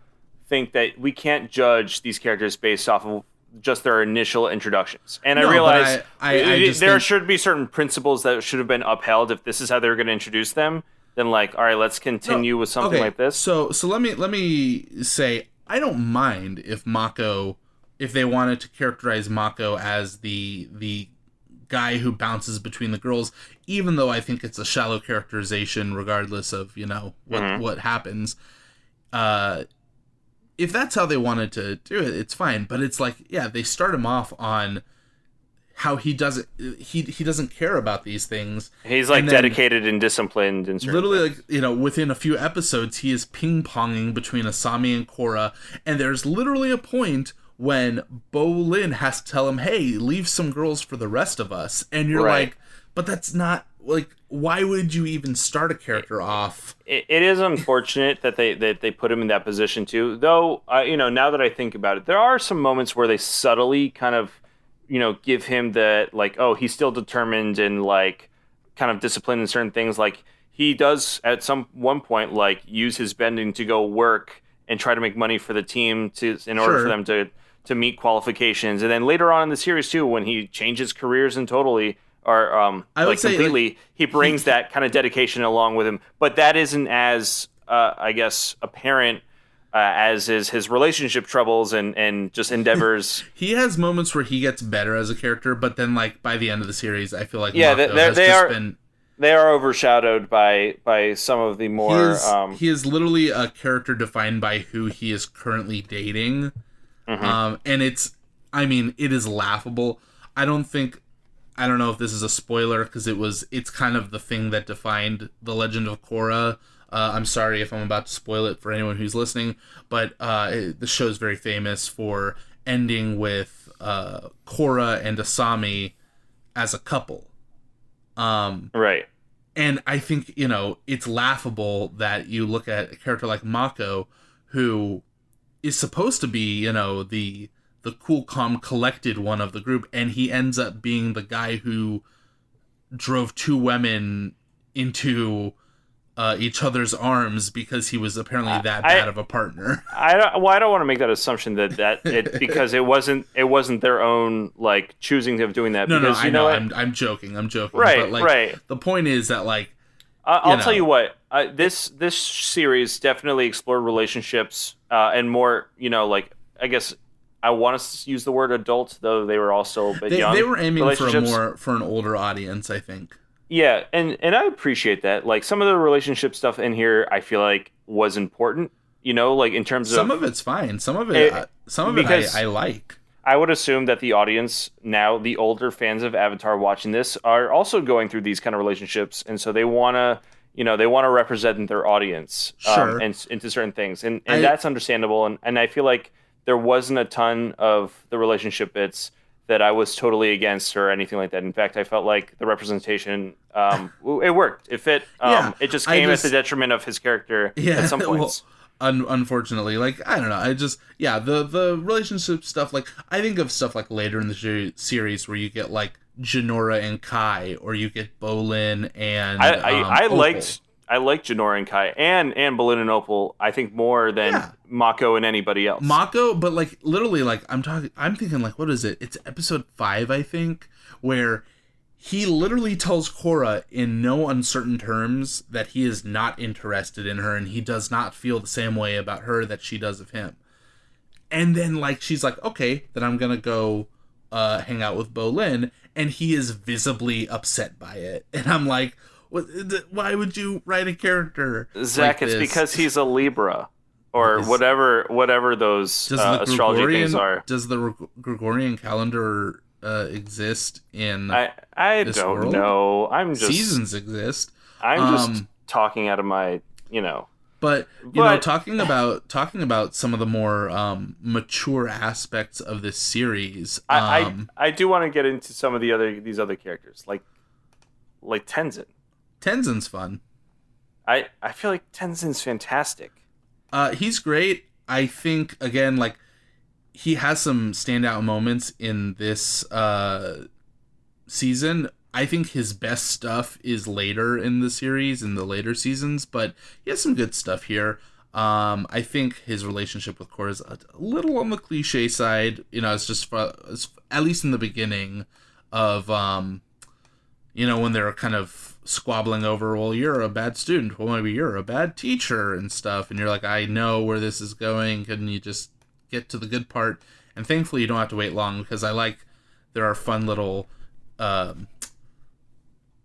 think that we can't judge these characters based off of just their initial introductions. And I realize there should be certain principles that should have been upheld if this is how they're going to introduce them. Then, like, all right, let's continue with something like this. So let me say, I don't mind if they wanted to characterize Mako as the guy who bounces between the girls, even though I think it's a shallow characterization regardless of, what happens. If that's how they wanted to do it, it's fine. But it's like, yeah, they start him off on how he doesn't care about these things. He's like dedicated and disciplined and literally like, within a few episodes he is ping-ponging between Asami and Korra, and there's literally a point when Bolin has to tell him, hey, leave some girls for the rest of us, and you're like, but that's not like, why would you even start a character off? It is unfortunate that they put him in that position too, though. Now that I think about it, there are some moments where they subtly kind of give him that, like, oh, he's still determined and like kind of disciplined in certain things. Like he does at one point like use his bending to go work and try to make money for the team in order for them to meet qualifications. And then later on in the series too, when he changes careers and totally completely, he brings that kind of dedication along with him. But that isn't as I guess apparent as is his relationship troubles and just endeavors. He has moments where he gets better as a character, but then like by the end of the series, I feel like they are overshadowed by some of the more. He is literally a character defined by who he is currently dating, and it is laughable. I don't know if this is a spoiler because it's kind of the thing that defined the Legend of Korra. I'm sorry if I'm about to spoil it for anyone who's listening, but the show is very famous for ending with Korra and Asami as a couple. Right. And I think, it's laughable that you look at a character like Mako, who is supposed to be, the cool, calm, collected one of the group, and he ends up being the guy who drove two women into each other's arms because he was apparently that bad of a partner. I don't want to make that assumption because it wasn't their own like choosing of doing that. I know. I'm joking. Right, but, right. The point is that like, I'll tell you what. This series definitely explored relationships and more. I guess I want to use the word adult, though they were also a bit young. They were aiming for an older audience, I think. Yeah, and I appreciate that. Like some of the relationship stuff in here, I feel like was important. Like in terms of some of it's fine. Some of it I like. I would assume that the audience now, the older fans of Avatar watching this, are also going through these kind of relationships, and so they want to represent their audience and into certain things, and that's understandable. And I feel like there wasn't a ton of the relationship bits that I was totally against or anything like that. In fact, I felt like the representation, it worked. It fit. It just came at the detriment of his character at some points. Unfortunately, like, I don't know. The relationship stuff, like, I think of stuff like later in the series where you get like Jinora and Kai, or you get Bolin and I liked Jinora and Kai and Bolin and Opal, I think, more than Mako and anybody else. Mako, but like literally, like I'm thinking like, what is it? It's episode 5, I think, where he literally tells Korra in no uncertain terms that he is not interested in her and he does not feel the same way about her that she does of him. And then like she's like, okay, then I'm gonna go hang out with Bolin, and he is visibly upset by it. And I'm like, why would you write a character Zach, like it's because he's a Libra or whatever those astrology things are. Does the Gregorian calendar exist in I this don't world? know. Seasons exist. I'm just talking out of my, But talking about some of the more mature aspects of this series, I do want to get into some of these other characters like Tenzin. Tenzin's fun. I feel like Tenzin's fantastic. He's great. I think, again, like, he has some standout moments in this season. I think his best stuff is later in the series, in the later seasons, but he has some good stuff here. I think his relationship with Korra is a little on the cliche side. It's just, at least in the beginning of, when they're kind of squabbling over, well, you're a bad student, well, maybe you're a bad teacher and stuff, and you're like, I know where this is going, can you just get to the good part? And thankfully you don't have to wait long, because there are fun little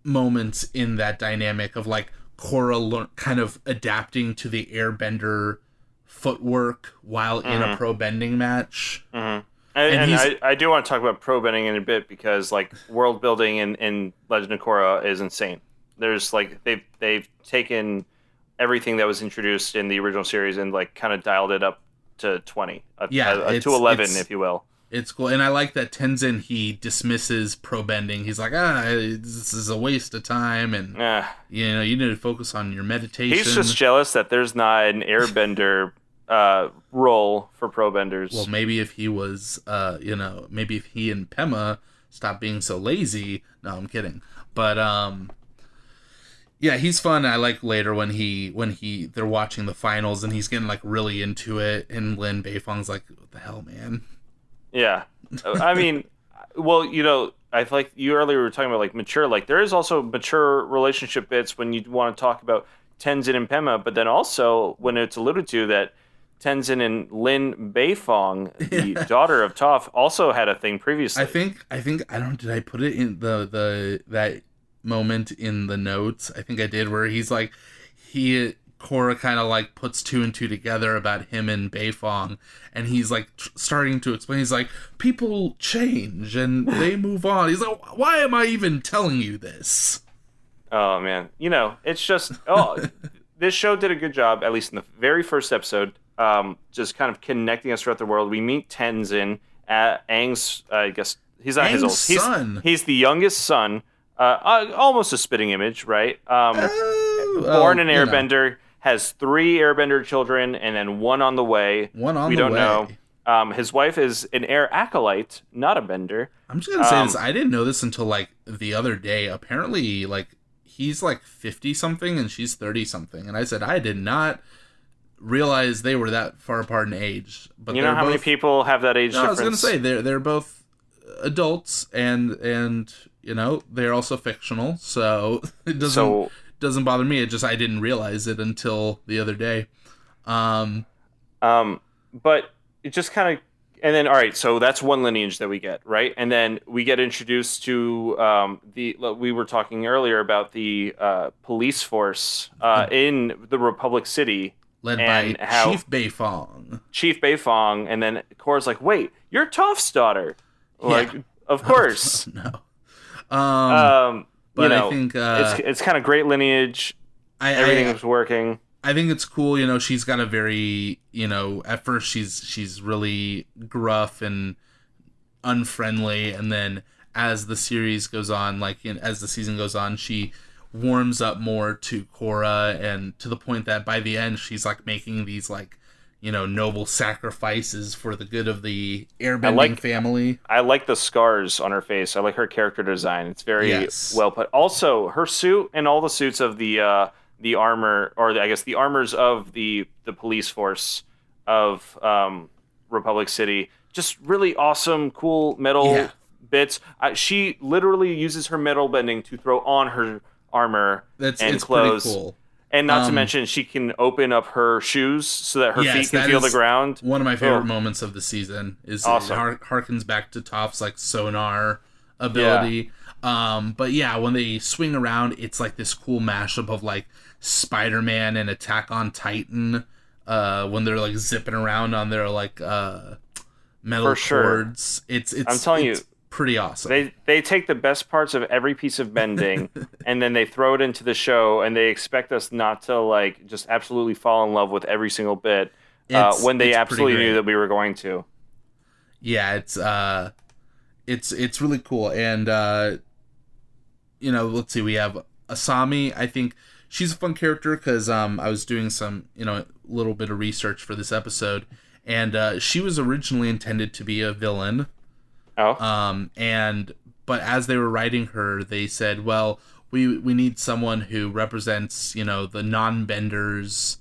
moments in that dynamic of like Korra kind of adapting to the airbender footwork while in a pro bending match. Mm-hmm. And I do want to talk about pro bending in a bit because like world building in Legend of Korra is insane. There's like they've taken everything that was introduced in the original series and like kind of dialed it up to 20, to 11, if you will. It's cool, and I like that Tenzin, he dismisses pro bending. He's like, this is a waste of time, and you know, you need to focus on your meditation. He's just jealous that there's not an airbender role for pro benders. Well, maybe if he was, maybe if he and Pema stopped being so lazy. No, I'm kidding. But yeah, he's fun. I like later when they're watching the finals and he's getting like really into it, and Lin Beifong's like, "What the hell, man?" Yeah, I mean, well, you know, I feel like you earlier were talking about like mature. Like there is also mature relationship bits when you want to talk about Tenzin and Pema, but then also when it's alluded to that Tenzin and Lin Beifong, the daughter of Toph, also had a thing previously. I think did I put it in the that moment in the notes? I think I did, where he's like Korra kind of like puts two and two together about him and Beifong, and he's like starting to explain. He's like, people change and they move on. He's like, why am I even telling you this? Oh man, you know, it's just this show did a good job, at least in the very first episode, just kind of connecting us throughout the world. We meet Tenzin, Aang's, I guess he's not his old son. He's the youngest son, almost a spitting image, right? Born an airbender. Has 3 airbender children, and then 1 on the way. We don't know. His wife is an air acolyte, not a bender. I'm just gonna say this. I didn't know this until like the other day. Apparently, like he's like 50 something and she's 30 something, and I said I did not realize they were that far apart in age. But you know how many people have that age difference? I was gonna say they're both adults, and you know they're also fictional, so it doesn't bother me. It just I didn't realize it until the other day. But it just kind of, and then all right, so that's one lineage that we get, right? And then we get introduced to we were talking earlier about the police force in the Republic City, led by Chief Beifong, and then Korra's like, "Wait, you're Toph's daughter?" Like, of course. No. But you know, I think it's kind of great lineage. Everything is working. I think it's cool. You know, she's got a very, you know, at first she's really gruff and unfriendly, and then as the series goes on, as the season goes on, she warms up more to Korra, and to the point that by the end she's like making these like, you know, noble sacrifices for the good of the airbending family. I like the scars on her face. I like her character design. It's very well put. Also, her suit and all the suits of the armor, or I guess the armors of the police force of Republic City, just really awesome, cool metal bits. She literally uses her metal bending to throw on her armor and clothes. Pretty cool. And not to mention, she can open up her shoes so that her feet can feel the ground. One of my favorite moments of the season is awesome. It harkens back to Toph's like sonar ability. Yeah. But yeah, when they swing around, it's like this cool mashup of like Spider-Man and Attack on Titan. When they're like zipping around on their like metal cords. I'm telling you, pretty awesome. They take the best parts of every piece of bending and then they throw it into the show, and they expect us not to like just absolutely fall in love with every single bit when they absolutely knew that we were going to. Yeah, it's really cool. And you know, let's see, we have Asami. I think she's a fun character because I was doing some, you know, a little bit of research for this episode, and she was originally intended to be a villain. But as they were writing her, they said, well, we need someone who represents, you know, the non-benders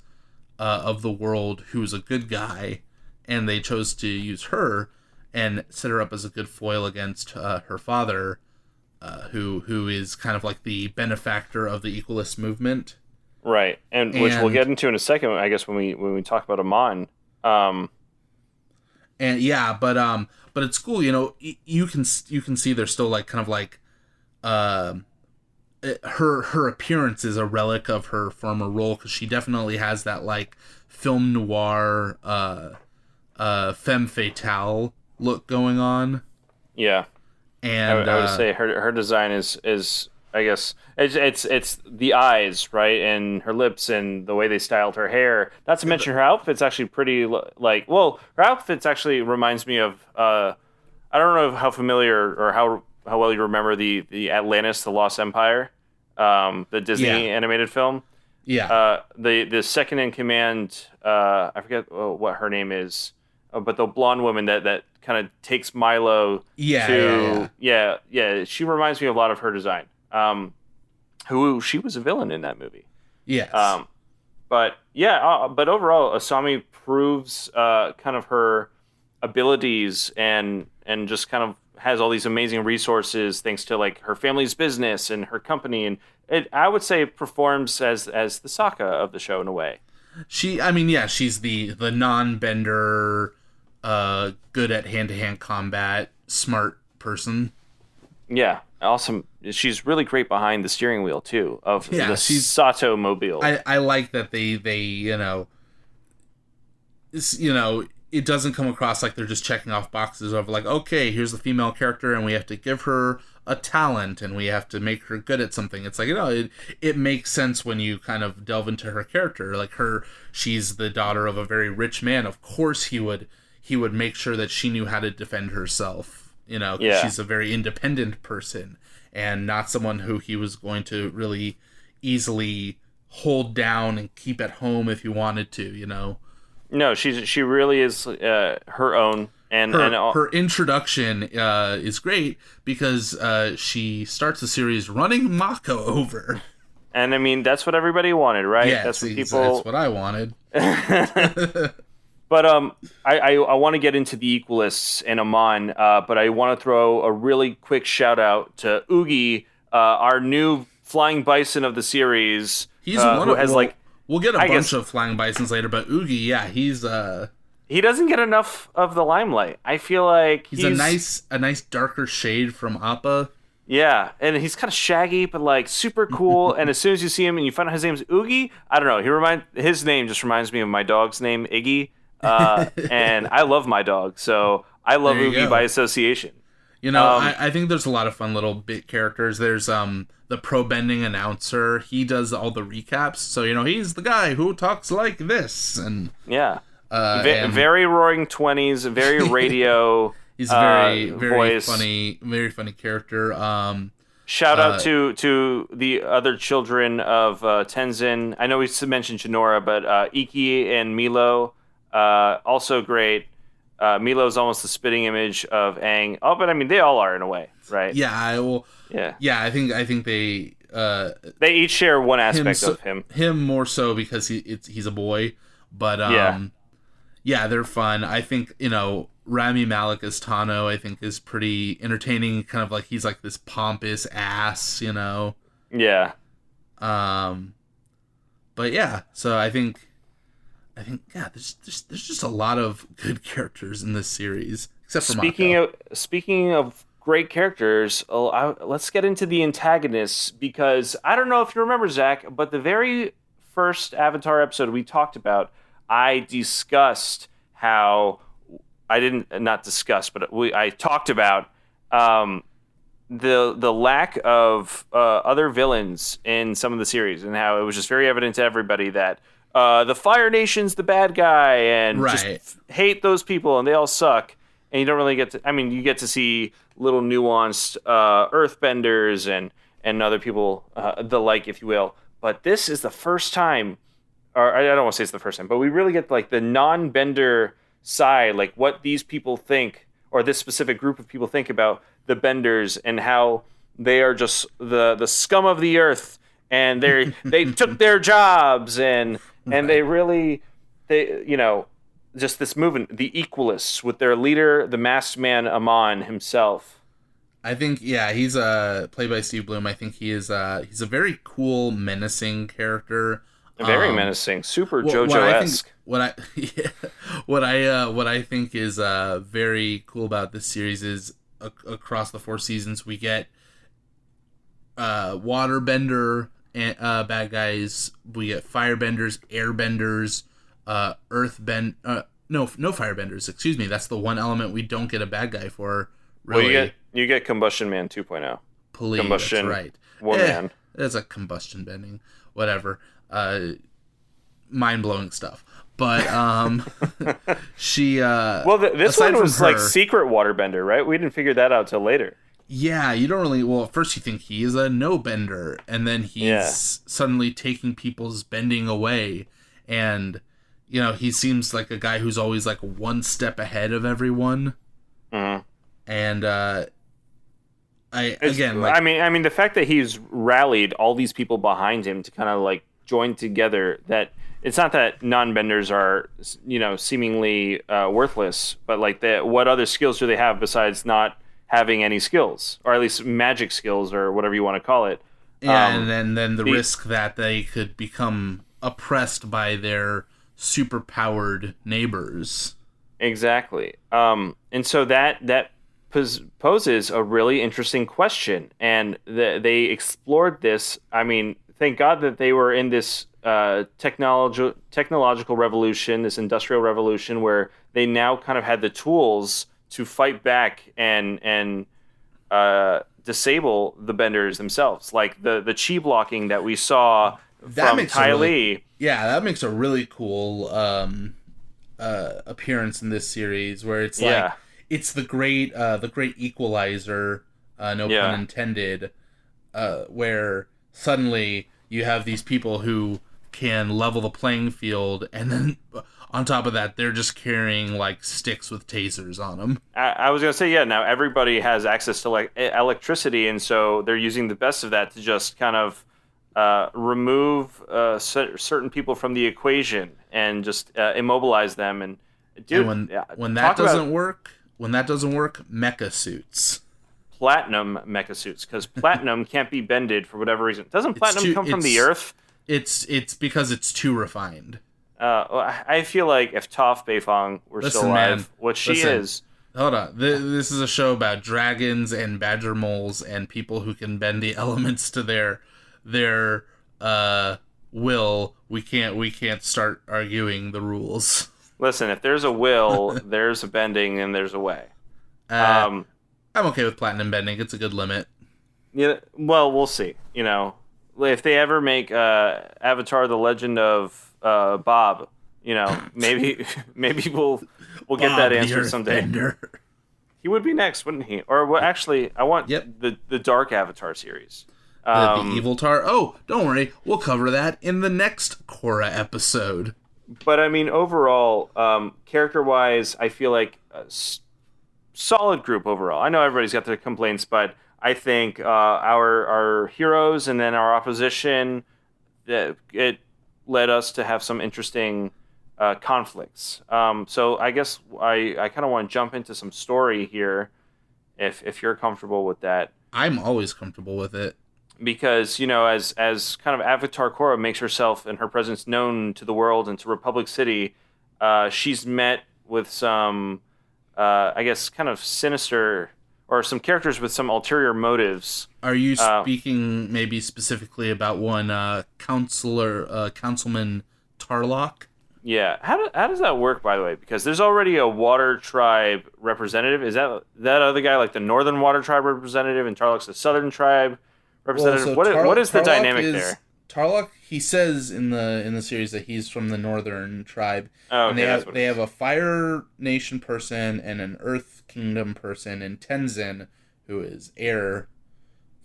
of the world, who's a good guy, and they chose to use her and set her up as a good foil against her father, who is kind of like the benefactor of the equalist movement. Right, and which we'll get into in a second, I guess, when we talk about Amon. And yeah, but it's cool, you know. You can see they're still like kind of like her appearance is a relic of her former role, because she definitely has that like film noir femme fatale look going on. Yeah, and I would say her design is I guess it's the eyes, right, and her lips and the way they styled her hair. Not to mention her outfit's actually pretty like, well, her outfit's actually reminds me of I don't know how familiar or how well you remember the Atlantis, the Lost Empire, the Disney animated film. Yeah. The second in command, I forget what her name is, but the blonde woman that kind of takes Milo yeah, she reminds me a lot of her design. Who she was a villain in that movie. Yes. But overall, Asami proves kind of her abilities and just kind of has all these amazing resources thanks to like her family's business and her company, and I would say performs as the Sokka of the show in a way. She's the non-bender, good at hand-to-hand combat, smart person. Yeah, awesome. She's really great behind the steering wheel too of the Sato mobile. I like that they it doesn't come across like they're just checking off boxes of like, okay, here's the female character and we have to give her a talent and we have to make her good at something. It's like, it makes sense when you kind of delve into her character. Like she's the daughter of a very rich man. Of course he would make sure that she knew how to defend herself, 'cause she's a very independent person and not someone who he was going to really easily hold down and keep at home if he wanted to, No, she really is her own, and her introduction is great because she starts the series running Mako over, and I mean that's what everybody wanted, right? Yeah, that's what I wanted. But I want to get into the Equalists and Amon, but I want to throw a really quick shout out to Oogie, our new flying bison of the series. He's one who has We'll get a bunch of flying bisons later, but Oogie, he's he doesn't get enough of the limelight. I feel like he's a nice darker shade from Appa. Yeah, and he's kind of shaggy, but like super cool. And as soon as you see him and you find out his name's Oogie, I don't know. His name just reminds me of my dog's name, Iggy. And I love my dog, so I love Oogie by association. I think there's a lot of fun little bit characters. There's the pro-bending announcer. He does all the recaps, so he's the guy who talks like this, and very roaring 20s, very radio. He's very voice. very funny character. Shout out to the other children of Tenzin. I know we mentioned Jinora, but Iki and Milo, also great. Milo's almost the spitting image of Aang. Oh, but I mean, they all are in a way, right? Yeah, I think they each share one aspect of him. Him more so because he's a boy, but they're fun. I think Rami Malek as Tano, I think, is pretty entertaining. Kind of like he's like this pompous ass, Yeah. But yeah, so I think there's just a lot of good characters in this series, except for Mako. Speaking of great characters, let's get into the antagonists, because I don't know if you remember, Zach, but the very first Avatar episode we talked about, I discussed how I talked about the lack of other villains in some of the series, and how it was just very evident to everybody that the Fire Nation's the bad guy, and just hate those people, and they all suck. And you don't really get to. I mean, you get to see little nuanced Earthbenders and other people, the like, if you will. But this is the first time, or I don't want to say it's the first time, but we really get like the non-bender side, like what these people think, or this specific group of people think about the benders, and how they are just the scum of the earth, and they took their jobs, and just this movement, the Equalists, with their leader, the masked man Amon himself. I think, he's played by Steve Bloom. I think he's a very cool, menacing character. Very menacing, super JoJo-esque. What I think is very cool about this series is across the 4 seasons we get waterbender bad guys. We get firebenders, airbenders, no firebenders. Excuse me. That's the one element we don't get a bad guy for. Really. Well, you get Combustion Man 2.0. Please, Combustion, that's right. Woman. It's a combustion bending, whatever. Mind blowing stuff. But she. Well, this one was like secret waterbender, right? We didn't figure that out till later. Yeah, you don't really. Well, at first you think he is a no bender, and then he's suddenly taking people's bending away, and he seems like a guy who's always like one step ahead of everyone. Mm-hmm. And I mean, the fact that he's rallied all these people behind him to kind of like join together. That it's not that non-benders are seemingly worthless, but like what other skills do they have besides not having any skills, or at least magic skills, or whatever you want to call it? Yeah, and then the risk that they could become oppressed by their superpowered neighbors. Exactly. And so that poses a really interesting question, and they explored this. I mean, thank God that they were in this technological revolution, this industrial revolution, where they now kind of had the tools to fight back and disable the benders themselves, like the chi blocking that we saw from Ty Lee. Yeah, that makes a really cool appearance in this series, where it's like it's the great equalizer, no pun intended, where suddenly you have these people who can level the playing field, and then on top of that, they're just carrying like sticks with tasers on them. I was gonna say, now everybody has access to like electricity, and so they're using the best of that to just kind of remove certain people from the equation and just immobilize them. And dude, when that doesn't work, mecha suits. Platinum mecha suits, because platinum can't be bended for whatever reason. Doesn't platinum come from the earth? It's because it's too refined. I feel like if Toph Beifong were still alive, she is. Hold on. This is a show about dragons and badger moles and people who can bend the elements to their will. We can't start arguing the rules. Listen, if there's a will, there's a bending, and there's a way. I'm okay with platinum bending. It's a good limit. Yeah. Well, we'll see. If they ever make Avatar: The Legend of Bob, maybe we'll get that answer someday. Bender. He would be next, wouldn't he? Or actually, I want the Dark Avatar series. The Evil Tar. Oh, don't worry, we'll cover that in the next Korra episode. But I mean, overall, character-wise, I feel like a solid group overall. I know everybody's got their complaints, but I think our heroes and then our opposition, it led us to have some interesting conflicts. So I guess I kind of want to jump into some story here, if you're comfortable with that. I'm always comfortable with it. Because, as kind of Avatar Korra makes herself and her presence known to the world and to Republic City, she's met with some, I guess, kind of sinister, or some characters with some ulterior motives. Are you speaking maybe specifically about one Councilman Tarlock? Yeah. How does that work, by the way? Because there's already a Water Tribe representative. Is that other guy like the Northern Water Tribe representative, and Tarlock's the Southern Tribe representative? Well, what is the dynamic there? Tarlock, he says in the series that he's from the Northern Tribe. Oh, okay, and they have a Fire Nation person and an Earth Kingdom person, and Tenzin, who is heir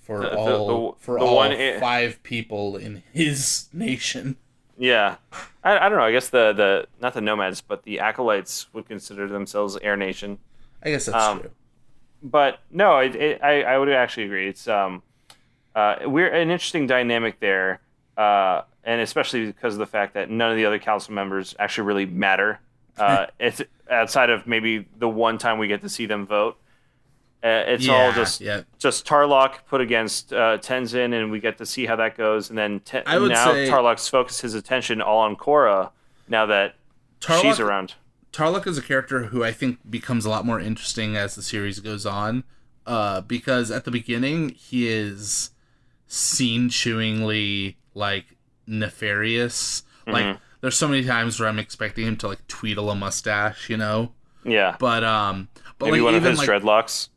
for all 5 people in his nation. Yeah, I don't know. I guess the not the nomads, but the acolytes would consider themselves Air Nation. I guess that's true. But no, I would actually agree. It's we're an interesting dynamic there, and especially because of the fact that none of the other council members actually really matter. It's outside of maybe the one time we get to see them vote. It's all just Tarlock put against Tenzin, and we get to see how that goes. And then Tarlock's focused his attention all on Korra now that she's around. Tarlock is a character who I think becomes a lot more interesting as the series goes on, because at the beginning he is scene-chewingly, like, nefarious. Mm-hmm. Like, there's so many times where I'm expecting him to, like, tweedle a mustache, you know? Yeah. But maybe like, one even, of his dreadlocks.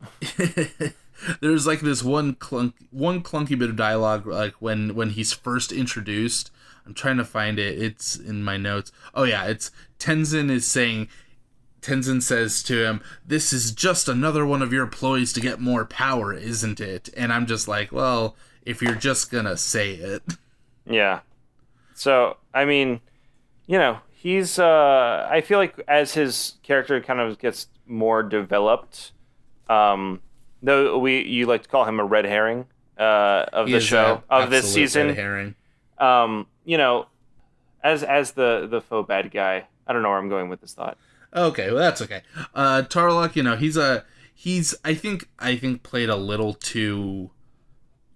There's like this one clunky bit of dialogue, like when he's first introduced. I'm trying to find it. It's in my notes. Oh yeah, it's Tenzin says to him, "This is just another one of your ploys to get more power, isn't it?" And I'm just like, well, if you're just gonna say it. Yeah. So, I mean, you know, he's I feel like as his character kind of gets more developed, though you like to call him a red herring of the show, of this season. Red herring. You know, as the faux bad guy. I don't know where I'm going with this thought. Okay, well that's okay. Tarlok, you know, he's I think played a little too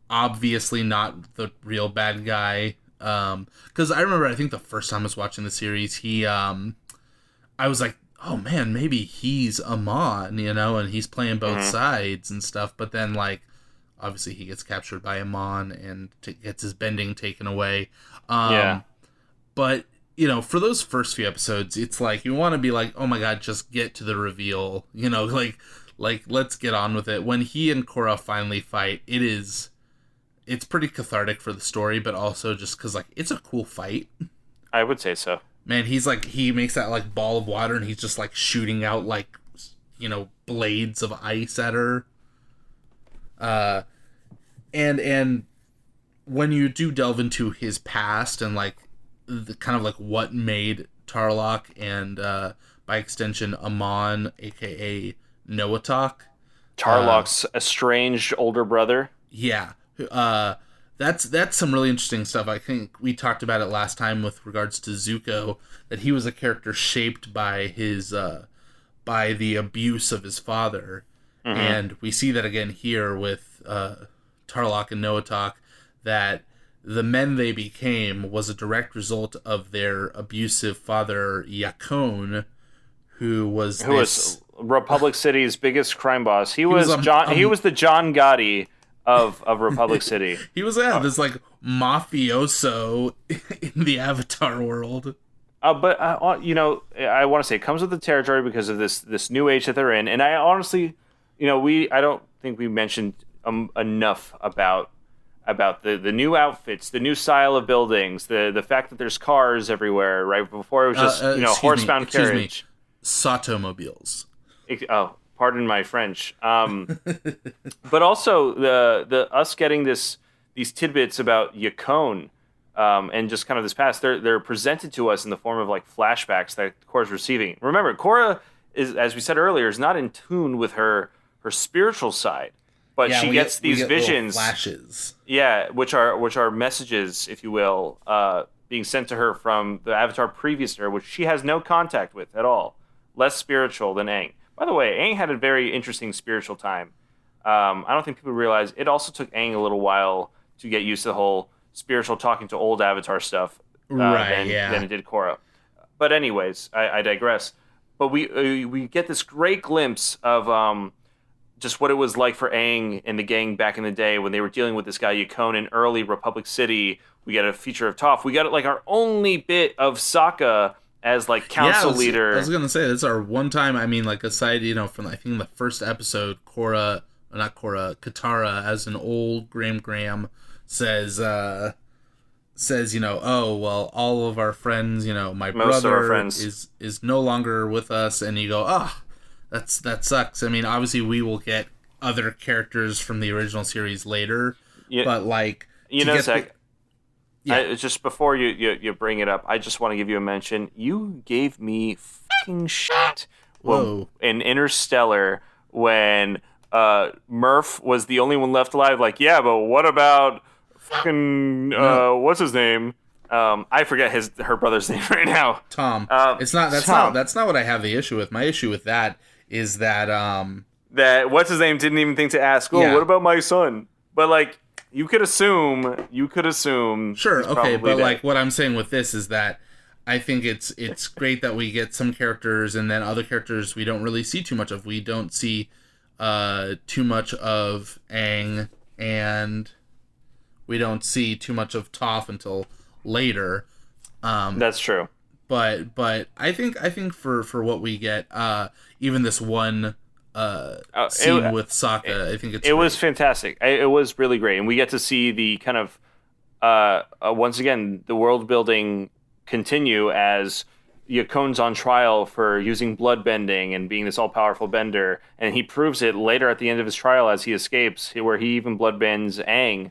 obviously not the real bad guy. Because I remember, I think the first time I was watching the series, I was like, oh man, maybe he's Amon, you know, and he's playing both sides and stuff. But then, like, obviously he gets captured by Amon and gets his bending taken away. Yeah. But, you know, for those first few episodes, it's like, you want to be like, oh my god, just get to the reveal. You know, like let's get on with it. When he and Korra finally fight, it's pretty cathartic for the story, but also just because, like, it's a cool fight. I would say so. Man, he makes that, like, ball of water, and he's just, like, shooting out, like, you know, blades of ice at her. And when you do delve into his past and, like, the kind of, like, what made Tarlok and, by extension, Amon, a.k.a. Noatak. Tarlok's estranged older brother. Yeah. That's some really interesting stuff. I think we talked about it last time with regards to Zuko, that he was a character shaped by his by the abuse of his father. Mm-hmm. And we see that again here with Tarlok and Noatak, that the men they became was a direct result of their abusive father Yakone, who was Republic City's biggest crime boss. He was the John Gotti of Republic City. He was this like mafioso in the Avatar world. But you know, I want to say it comes with the territory because of this new age that they're in. And I honestly, you know, I don't think we mentioned enough about the new outfits, the new style of buildings, the fact that there's cars everywhere. Right before it was just horsebound carriage, Sautomobiles. Pardon my French. But also the us getting these tidbits about Yakone, and just kind of this past, they're presented to us in the form of, like, flashbacks that Korra's receiving. Remember, Korra is, as we said earlier, is not in tune with her spiritual side, but she gets these visions, flashes. Yeah, which are messages, if you will, being sent to her from the Avatar previous to her, which she has no contact with at all. Less spiritual than Aang. By the way, Aang had a very interesting spiritual time. I don't think people realize it also took Aang a little while to get used to the whole spiritual talking to old Avatar stuff than it did Korra. But anyways, I digress. But we get this great glimpse of just what it was like for Aang and the gang back in the day when they were dealing with this guy Yakone in early Republic City. We get a feature of Toph. We got, like, our only bit of Sokka as, like, council leader. I was gonna say, that's our one time. I mean, like, aside, you know, from, I think, the first episode, Katara, as an old Graham says, you know, oh well, all of our friends, you know, my brother is no longer with us, and you go, that sucks. I mean, obviously we will get other characters from the original series later, but, like, you know, Zach. Just before you bring it up, I just want to give you a mention. You gave me fucking shit in Interstellar when Murph was the only one left alive. Like, yeah, but what about fucking what's his name? I forget her brother's name right now. Tom. That's not what I have the issue with. My issue with that is that that what's his name didn't even think to ask. Oh, what about my son? But, like, you could assume. Sure, okay, but dead. Like, what I'm saying with this is that I think it's great that we get some characters, and then other characters we don't really see too much of. We don't see too much of Aang and we don't see too much of Toph until later. That's true. But I think for what we get, even this one scene with Sokka, I think it was fantastic. It was really great, and we get to see the kind of once again the world building continue as Yakon's on trial for using blood bending and being this all powerful bender, and he proves it later at the end of his trial as he escapes, where he even blood bends Aang.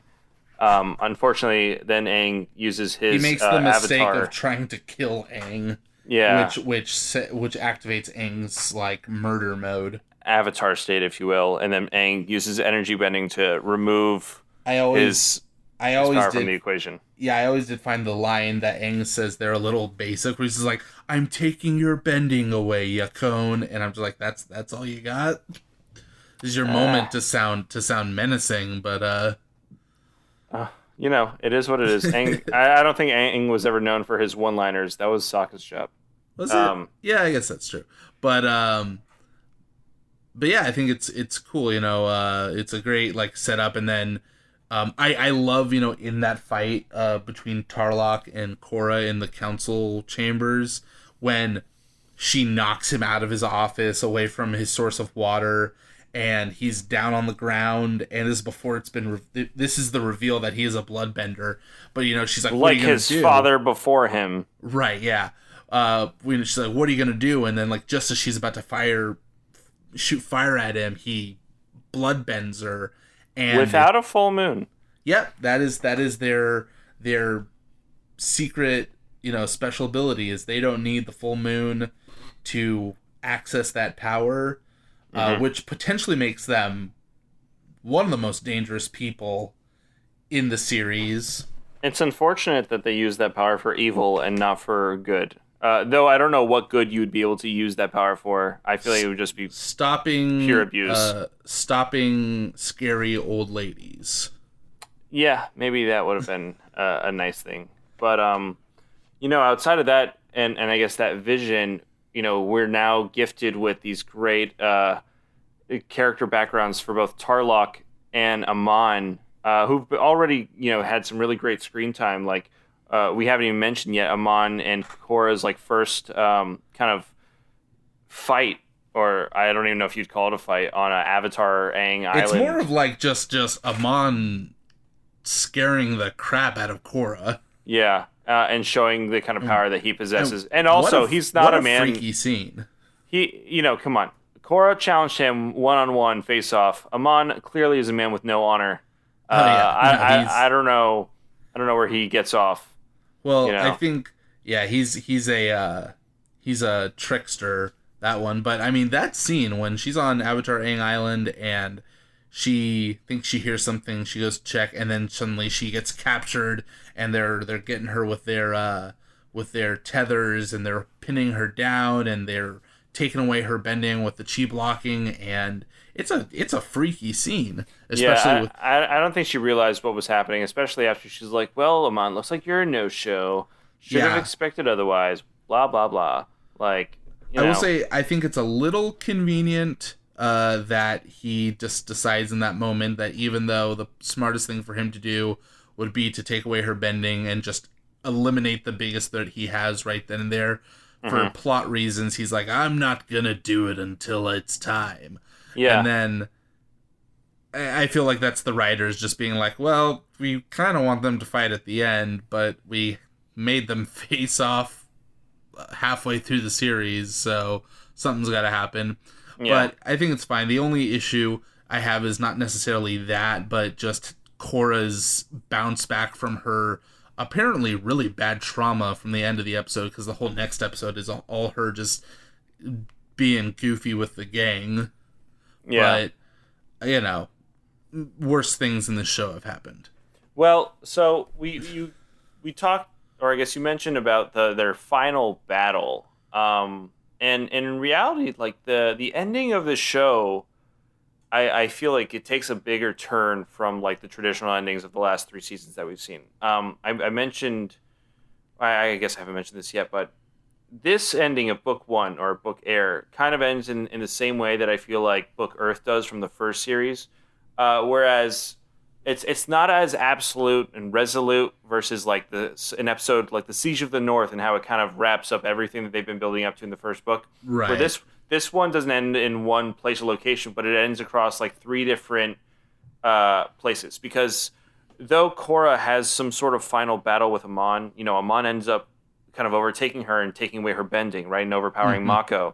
Unfortunately, then Aang uses his he makes the mistake avatar. of trying to kill Aang. Yeah, which activates Aang's like murder mode, avatar state, if you will, and then Aang uses energy bending to remove his power from the equation. Yeah, I always did find the line that Aang says they're a little basic, where he's like, "I'm taking your bending away, Yakone," and I'm just like, "That's all you got." This is your moment to sound menacing, but it is what it is. Aang, I don't think Aang was ever known for his one-liners. That was Sokka's job. Was it? Yeah, I guess that's true. But yeah, I think it's cool. It's a great like setup, and then I love in that fight between Tarlok and Korra in the council chambers when she knocks him out of his office away from his source of water. And he's down on the ground, and this is before it's been. This is the reveal that he is a bloodbender. But she's like, "What are you gonna do?" Like his father before him, right? Yeah. She's like, "What are you gonna do?" And then, like, just as she's about to shoot fire at him, he bloodbends her, and without a full moon. Yep, that is their secret, special ability is they don't need the full moon to access that power. Which potentially makes them one of the most dangerous people in the series. It's unfortunate that they use that power for evil and not for good. Though I don't know what good you would be able to use that power for. I feel like it would just be stopping pure abuse. Stopping scary old ladies. Yeah, maybe that would have been a nice thing. But outside of that, and I guess that vision, we're now gifted with these great character backgrounds for both Tarlok and Amon, who've already, had some really great screen time. Like, we haven't even mentioned yet Amon and Korra's like first kind of fight, or I don't even know if you'd call it a fight, on an Avatar Aang Island. It's more of like just Amon scaring the crap out of Korra. Yeah. And showing the kind of power that he possesses. And also, he's not a man. Freaky scene. He, come on. Korra challenged him one-on-one face-off. Amon clearly is a man with no honor. I don't know. I don't know where he gets off. Well, I think, yeah, he's a trickster, that one. But, I mean, that scene when she's on Avatar Aang Island and she thinks she hears something, she goes to check, and then suddenly she gets captured, and they're getting her with their tethers, and they're pinning her down, and they're taking away her bending with the chi blocking, and it's a freaky scene. Especially I don't think she realized what was happening, especially after she's like, "Well, Amon, looks like you're a no-show. Should have expected otherwise." Blah blah blah. Like, I will say, I think it's a little convenient. That he just decides in that moment that even though the smartest thing for him to do would be to take away her bending and just eliminate the biggest threat he has right then and there, for plot reasons, he's like, I'm not gonna do it until it's time. Yeah. And then I feel like that's the writers just being like, well, we kind of want them to fight at the end, but we made them face off halfway through the series, so something's gotta happen. Yeah. But I think it's fine. The only issue I have is not necessarily that, but just Korra's bounce back from her apparently really bad trauma from the end of the episode, because the whole next episode is all her just being goofy with the gang. Yeah. But, worse things in this show have happened. Well, so we talked, or I guess you mentioned about their final battle. And in reality, like the ending of the show, I feel like it takes a bigger turn from like the traditional endings of the last 3 seasons that we've seen. I mentioned, I guess I haven't mentioned this yet, but this ending of Book 1 or Book Air kind of ends in the same way that I feel like Book Earth does from the first series. Whereas it's not as absolute and resolute versus like an episode like the Siege of the North and how it kind of wraps up everything that they've been building up to in the first book. Right. Where this one doesn't end in one place or location, but it ends across like 3 different places. Because though Korra has some sort of final battle with Amon, Amon ends up kind of overtaking her and taking away her bending, right, and overpowering Mako.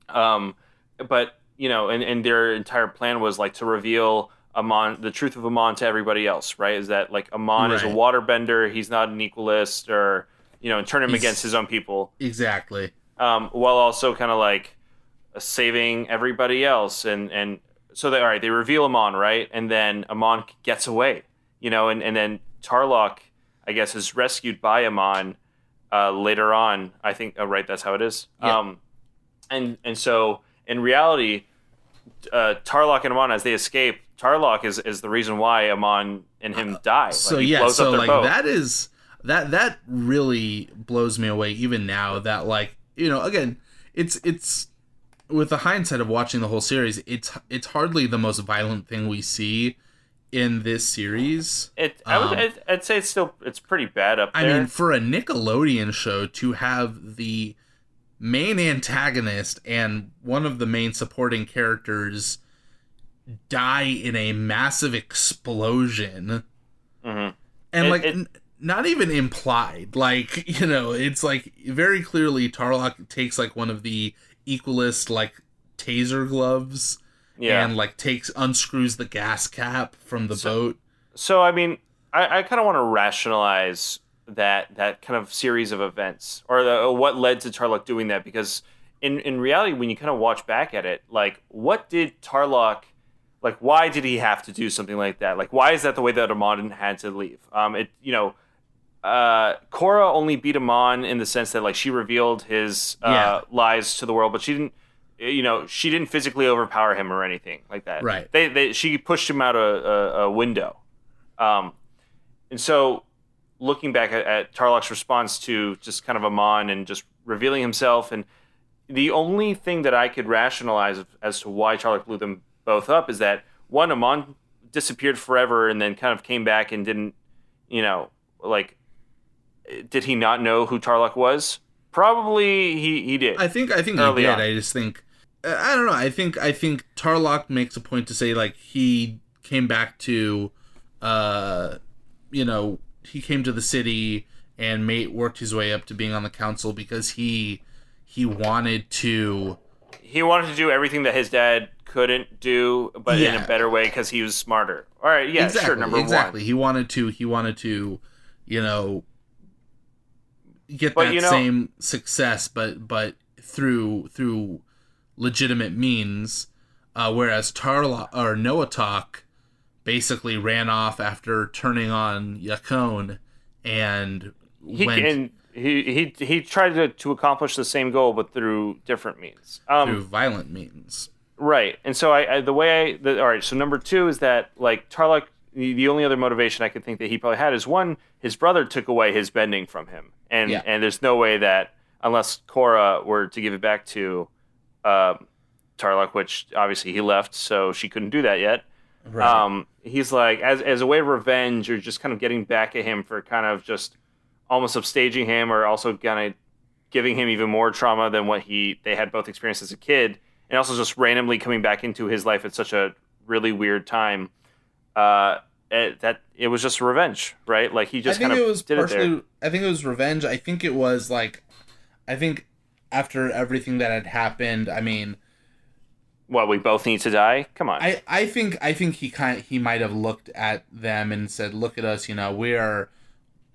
But and their entire plan was like to reveal Amon, the truth of Amon, to everybody else, right? Is that like Amon is a waterbender, he's not an equalist, or and turn him against his own people. Exactly. While also kind of like saving everybody else, and so they reveal Amon, right, and then Amon gets away, and then Tarlok, I guess, is rescued by Amon later on. I think, right, that's how it is. Yeah. And so in reality, Tarlok and Amon, as they escape, Tarlok is the reason why Amon and him die. So like, he blows up their boat. that is that really blows me away even now. That again, it's with the hindsight of watching the whole series, it's hardly the most violent thing we see in this series. I'd say it's pretty bad up there. I mean, for a Nickelodeon show to have the main antagonist and one of the main supporting characters die in a massive explosion, and not even implied, it's like very clearly Tarlok takes like one of the equalist like taser gloves, and like unscrews the gas cap from the boat. So I mean, I kind of want to rationalize that kind of series of events, or what led to Tarlok doing that, because in reality, when you kind of watch back at it, like, what did Tarlok, like, why did he have to do something like that? Like, why is that the way that Amon had to leave? Korra only beat Amon in the sense that, like, she revealed his lies to the world, but she didn't physically overpower him or anything like that. Right. She pushed him out a window. And so, looking back at Tarlok's response to just kind of Amon and just revealing himself, and the only thing that I could rationalize as to why Tarlok blew them both up is that, one, Amon disappeared forever and then kind of came back and didn't, did he not know who Tarlok was? Probably he did. I think he did. On. I just think, I don't know. I think Tarlok makes a point to say, like, he came back to, he came to the city and worked his way up to being on the council because he wanted to do everything that his dad couldn't do, but in a better way because he was smarter. All right, yeah, exactly, sure. Number one, he wanted to, get that same success, but through legitimate means. Whereas Tarlok or Noatak basically ran off after turning on Yakone, and he tried to accomplish the same goal, but through different means, through violent means. Right, and so all right. So number 2 is that, like, Tarlok, the only other motivation I could think that he probably had is, one, his brother took away his bending from him, and there's no way that, unless Korra were to give it back to Tarlok, which obviously he left, so she couldn't do that yet. Right. He's like, as a way of revenge, or just kind of getting back at him for kind of just almost upstaging him, or also kind of giving him even more trauma than what they had both experienced as a kid, and also just randomly coming back into his life at such a really weird time. That it was just revenge, right? Like, he just kind of did it there. I think it was revenge. I think it was like, after everything that had happened, I mean, what, we both need to die? Come on. I think he might have looked at them and said, "Look at us,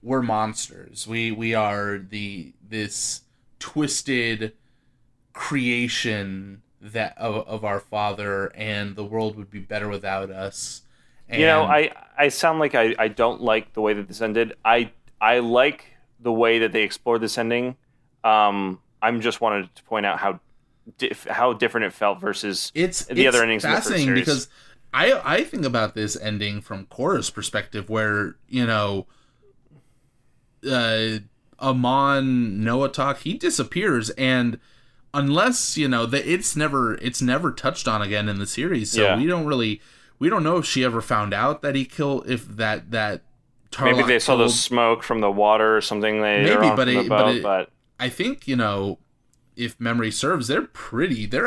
we're monsters. We are this twisted creation of our father, and the world would be better without us." And, I sound like I don't like the way that this ended. I like the way that they explored this ending. I'm just wanted to point out how different it felt versus the other endings in the first series. It's fascinating because I think about this ending from Korra's perspective, where Amon Noatak, he disappears, and unless it's never touched on again in the series, so we we don't know if she ever found out that he killed, if that Tarlok maybe they saw the killed, smoke from the water or something later on from the boat, but I think, you know, if memory serves, they're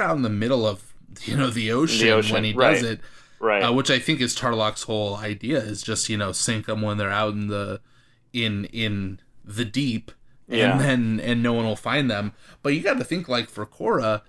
out in the middle of, you know, the ocean when he does it. Right. Which I think is Tarlok's whole idea, is just, you know, sink them when they're out in the deep, and no one will find them. But you got to think, like, for Korra,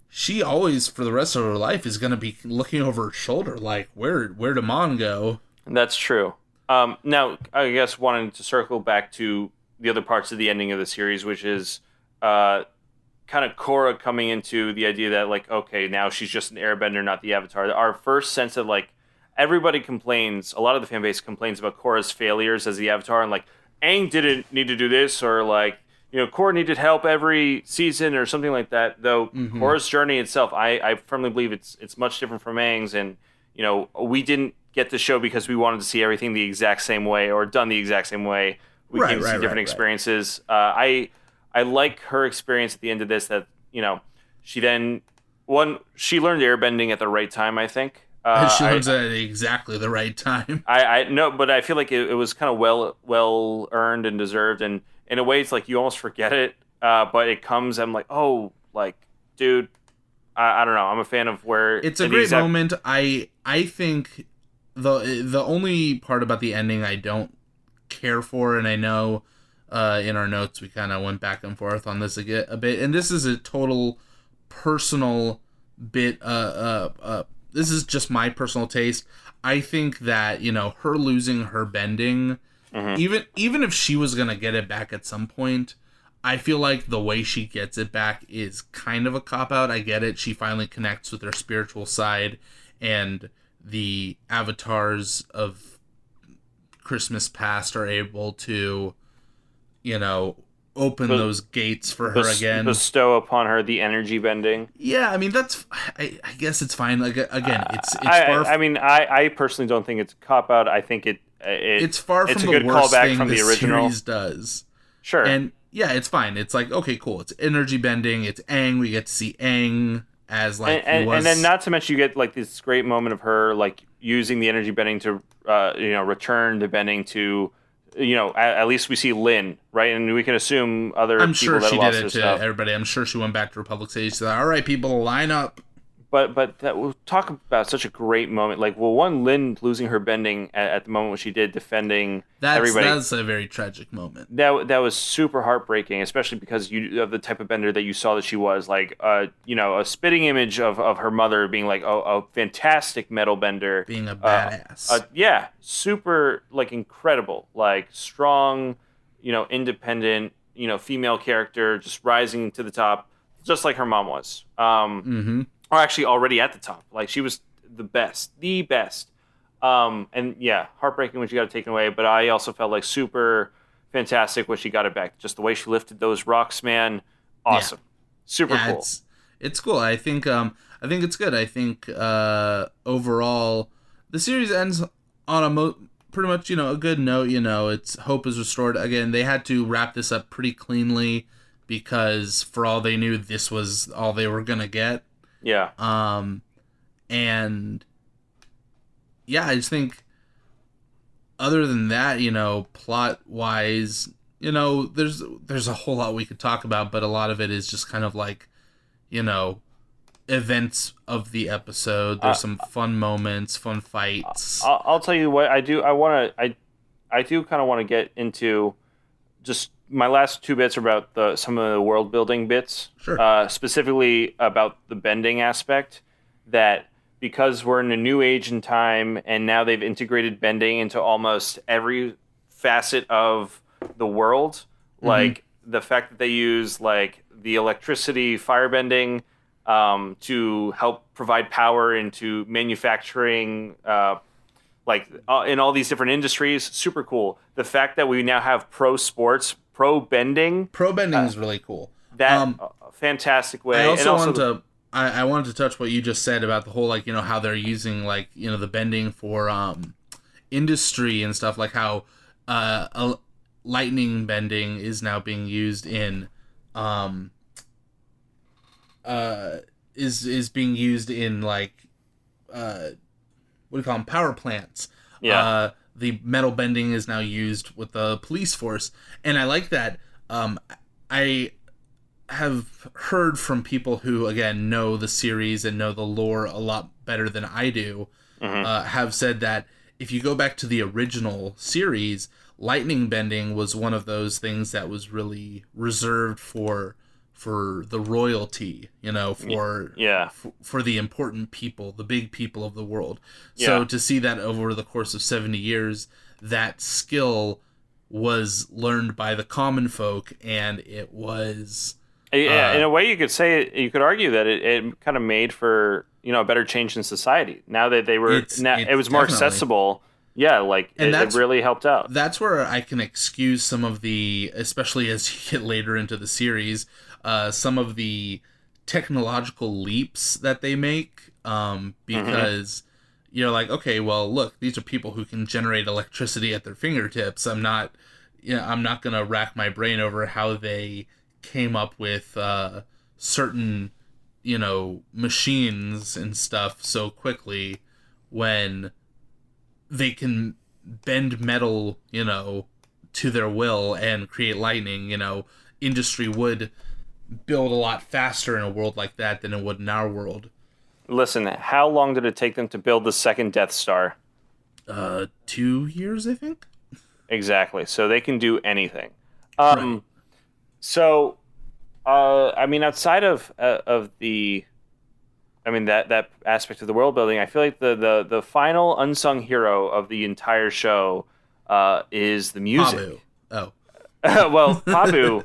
she always, for the rest of her life, is going to be looking over her shoulder, like, where'd Amon go? That's true. Now, I guess wanting to circle back to the other parts of the ending of the series, which is kind of Korra coming into the idea that, like, okay, now she's just an airbender, not the Avatar. Our first sense of, like, everybody complains, a lot of the fan base complains about Korra's failures as the Avatar, and, like, Aang didn't need to do this, or, like, you know, Korra needed help every season or something like that, though Korra's journey itself, I firmly believe it's much different from Aang's, and, you know, we didn't get the show because we wanted to see everything the exact same way or done the exact same way. We came to see different experiences. I like her experience at the end of this, that, you know, she learned airbending at the right time, I think. She learns it at exactly the right time. I know, but I feel like it was kind of well earned and deserved, and in a way it's like you almost forget it, but it comes, I'm like, oh, like, dude, I don't know, I'm a fan of where it's a great moment. I think the only part about the ending I don't care for, and I know in our notes we kind of went back and forth on this a bit, and this is a total personal bit, this is just my personal taste. I think that, you know, her losing her bending, even if she was gonna get it back at some point, I feel like the way she gets it back is kind of a cop-out. I get it, she finally connects with her spiritual side, and the avatars of Christmas past are able to, you know, open those gates for her again. Bestow upon her the energy bending. Yeah, I mean, I guess it's fine. Like, again, it's far. I personally don't think it's a cop out. I think it's far from the worst thing from the original series does. Sure. And yeah, it's fine. It's like, okay, cool. It's energy bending. It's Aang. We get to see Aang as, like, and then not to mention you get, like, this great moment of her, like, using the energy bending to you know, return the bending to, you know, at least we see Lin, right? And we can assume other I'm people sure that she lost did it their to stuff. everybody. I'm sure she went back to Republic City. She's like, all right, people, line up. But that, we'll talk about such a great moment. Like, well, one, Lin losing her bending at the moment when she did, defending everybody. That's a very tragic moment. That was super heartbreaking, especially because of the type of bender that you saw that she was. Like, you know, a spitting image of her mother being, like, a fantastic metal bender. Being a badass. Yeah, super, like, incredible. Like, strong, you know, independent, you know, female character just rising to the top, just like her mom was. Or actually already at the top. Like, she was the best. And yeah, heartbreaking when she got it taken away, but I also felt like super fantastic when she got it back. Just the way she lifted those rocks, man. Awesome. Yeah. Super cool. It's cool. I think it's good. I think overall the series ends on a pretty much, you know, a good note. You know, it's hope is restored. Again, they had to wrap this up pretty cleanly because for all they knew, this was all they were gonna get. Yeah. And yeah, I just think other than that, you know, plot wise, you know, there's a whole lot we could talk about, but a lot of it is just kind of like, you know, events of the episode. There's some fun moments, fun fights. I'll tell you what I do. I do kind of want to get into just my last two bits are about some of the world building bits. Sure. Specifically about the bending aspect, that because we're in a new age and time, and now they've integrated bending into almost every facet of the world. Like, the fact that they use, like, the electricity firebending to help provide power into manufacturing, in all these different industries, super cool. The fact that we now have pro bending is really cool. That fantastic way. I wanted to touch what you just said about the whole, like, you know, how they're using, like, you know, the bending for industry and stuff, like how lightning bending is now being used in is being used in, like, what do you call them, power plants. Yeah. The metal bending is now used with the police force, and I like that. I have heard from people who, again, know the series and know the lore a lot better than I do, have said that if you go back to the original series, lightning bending was one of those things that was really reserved for the royalty, for the important people, the big people of the world. Yeah. So to see that over the course of 70 years, that skill was learned by the common folk, and it was... Yeah, in a way you could argue that it kind of made for, a better change in society. Now that it was more accessible... Yeah, it really helped out. That's where I can excuse some of the, especially as you get later into the series, some of the technological leaps that they make, because you're like, okay, well, look, these are people who can generate electricity at their fingertips. I'm not gonna rack my brain over how they came up with certain, machines and stuff so quickly when they can bend metal, to their will and create lightning. Industry would build a lot faster in a world like that than it would in our world. Listen, how long did it take them to build the second Death Star? 2 years, I think. Exactly. So they can do anything. Right. So, outside of the... that aspect of the world building, I feel like the final unsung hero of the entire show is the music. Pabu. Oh. Well, Pabu,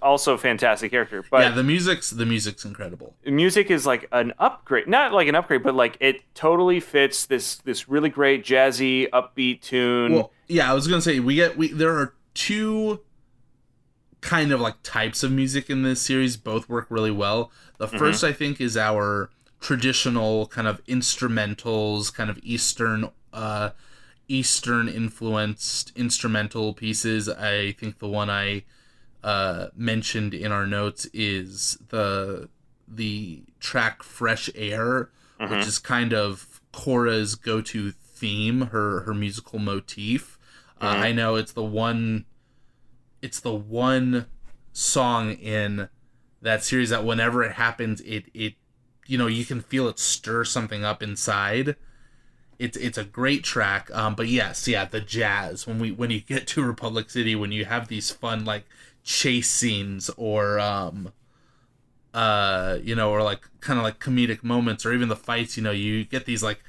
also a fantastic character. But yeah, the music's incredible. Music is like an upgrade. Not like an upgrade, but like it totally fits this really great jazzy, upbeat tune. Well, yeah, I was going to say, there are two kind of like types of music in this series. Both work really well. The first, I think, is our traditional kind of instrumentals, kind of Eastern influenced instrumental pieces. I think the one I mentioned in our notes is the track "Fresh Air," which is kind of Korra's go-to theme, her musical motif. I know it's the one song in that series that whenever it happens, it you can feel it stir something up inside. It's a great track. But yes, yeah, the jazz, when you get to Republic City, when you have these fun like chase scenes or or like kind of like comedic moments, or even the fights, you get these like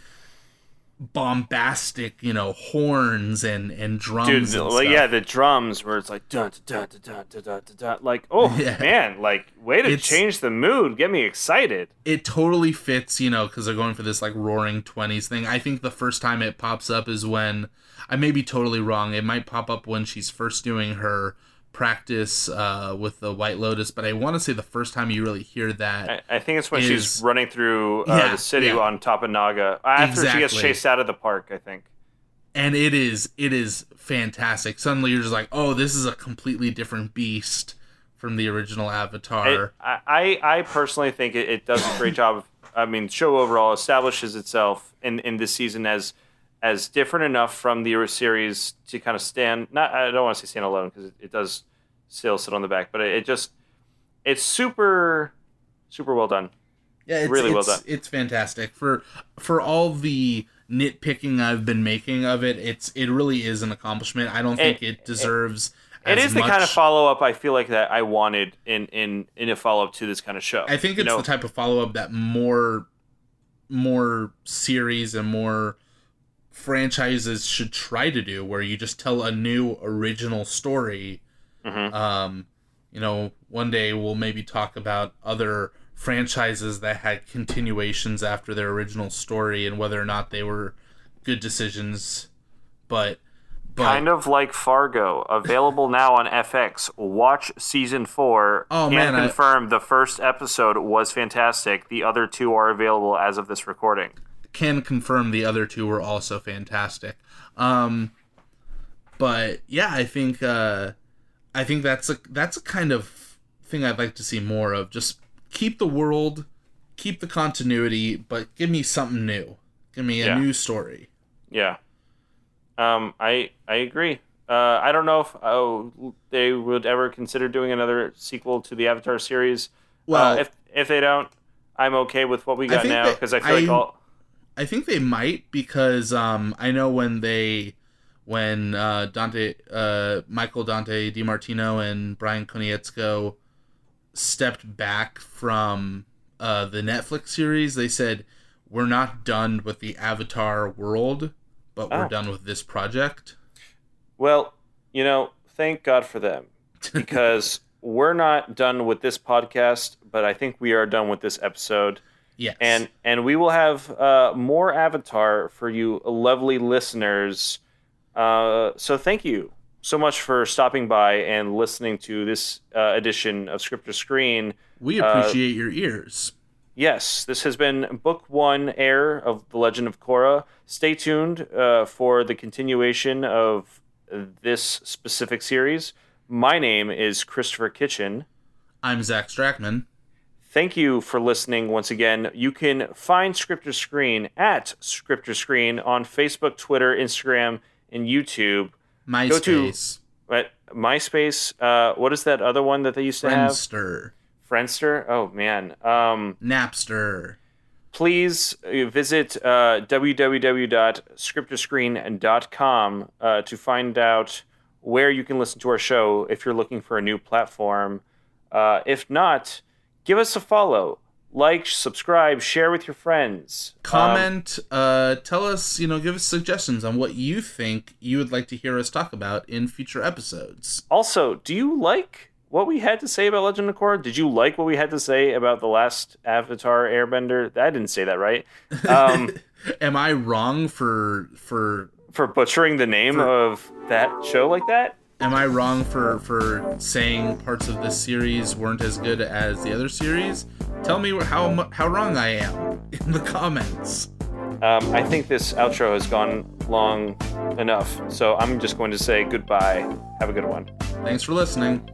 bombastic, horns and drums. Dude, and stuff. Yeah, the drums where it's like dun dun dun dun dun dun dun. Like, oh yeah. Man, like way to change the mood, get me excited. It totally fits, because they're going for this like roaring 20s thing. I think the first time it pops up is when, I may be totally wrong, it might pop up when she's first doing her practice with the White Lotus, but I want to say the first time you really hear that, I think it's when she's running through the city on top of Naga after she gets chased out of the park, I think. And it is fantastic. Suddenly you're just like, oh, this is a completely different beast from the original Avatar. I personally think it does a great job. Show overall establishes itself in this season as different enough from the series to kind of stand. I don't want to say stand alone because it does still sit on the back, but it's super, super well done. Yeah, it's really well done. It's fantastic for all the nitpicking I've been making of it. It really is an accomplishment. I don't think it deserves. It is the kind of follow up I feel like that I wanted in a follow up to this kind of show. I think it's the type of follow up that more series and more franchises should try to do, where you just tell a new original story. One day we'll maybe talk about other franchises that had continuations after their original story and whether or not they were good decisions, but kind of like Fargo, available now on FX. Watch season 4. Confirm the first episode was fantastic. The other 2 are available as of this recording. Can confirm the other 2 were also fantastic. But yeah, I think that's a kind of thing I'd like to see more of. Just keep the world, keep the continuity, but give me something new. Give me a new story. Yeah. I agree. I don't know if they would ever consider doing another sequel to the Avatar series. Well, if they don't, I'm okay with what we got now because I feel like I think they might because I know when Michael Dante DiMartino and Brian Konietzko stepped back from the Netflix series, they said, we're not done with the Avatar world, but we're done with this project. Well, thank God for them, because we're not done with this podcast, but I think we are done with this episode. Yes. And we will have more Avatar for you lovely listeners. So thank you so much for stopping by and listening to this edition of Script to Screen. We appreciate your ears. Yes, this has been Book 1 Air of The Legend of Korra. Stay tuned for the continuation of this specific series. My name is Christopher Kitchen. I'm Zach Strackman. Thank you for listening once again. You can find Script to Screen at Script to Screen on Facebook, Twitter, Instagram, and YouTube. MySpace. MySpace. What is that other one that they used to have? Friendster? Oh, man. Napster. Please visit www.scriptoscreen.com to find out where you can listen to our show if you're looking for a new platform. If not, give us a follow. Like, subscribe, share with your friends. Comment, tell us, give us suggestions on what you think you would like to hear us talk about in future episodes. Also, do you like what we had to say about Legend of Korra? Did you like what we had to say about the last Avatar Airbender? I didn't say that right. Am I wrong for butchering the name of that show like that? Am I wrong for saying parts of this series weren't as good as the other series? Tell me how wrong I am in the comments. I think this outro has gone long enough, so I'm just going to say goodbye. Have a good one. Thanks for listening.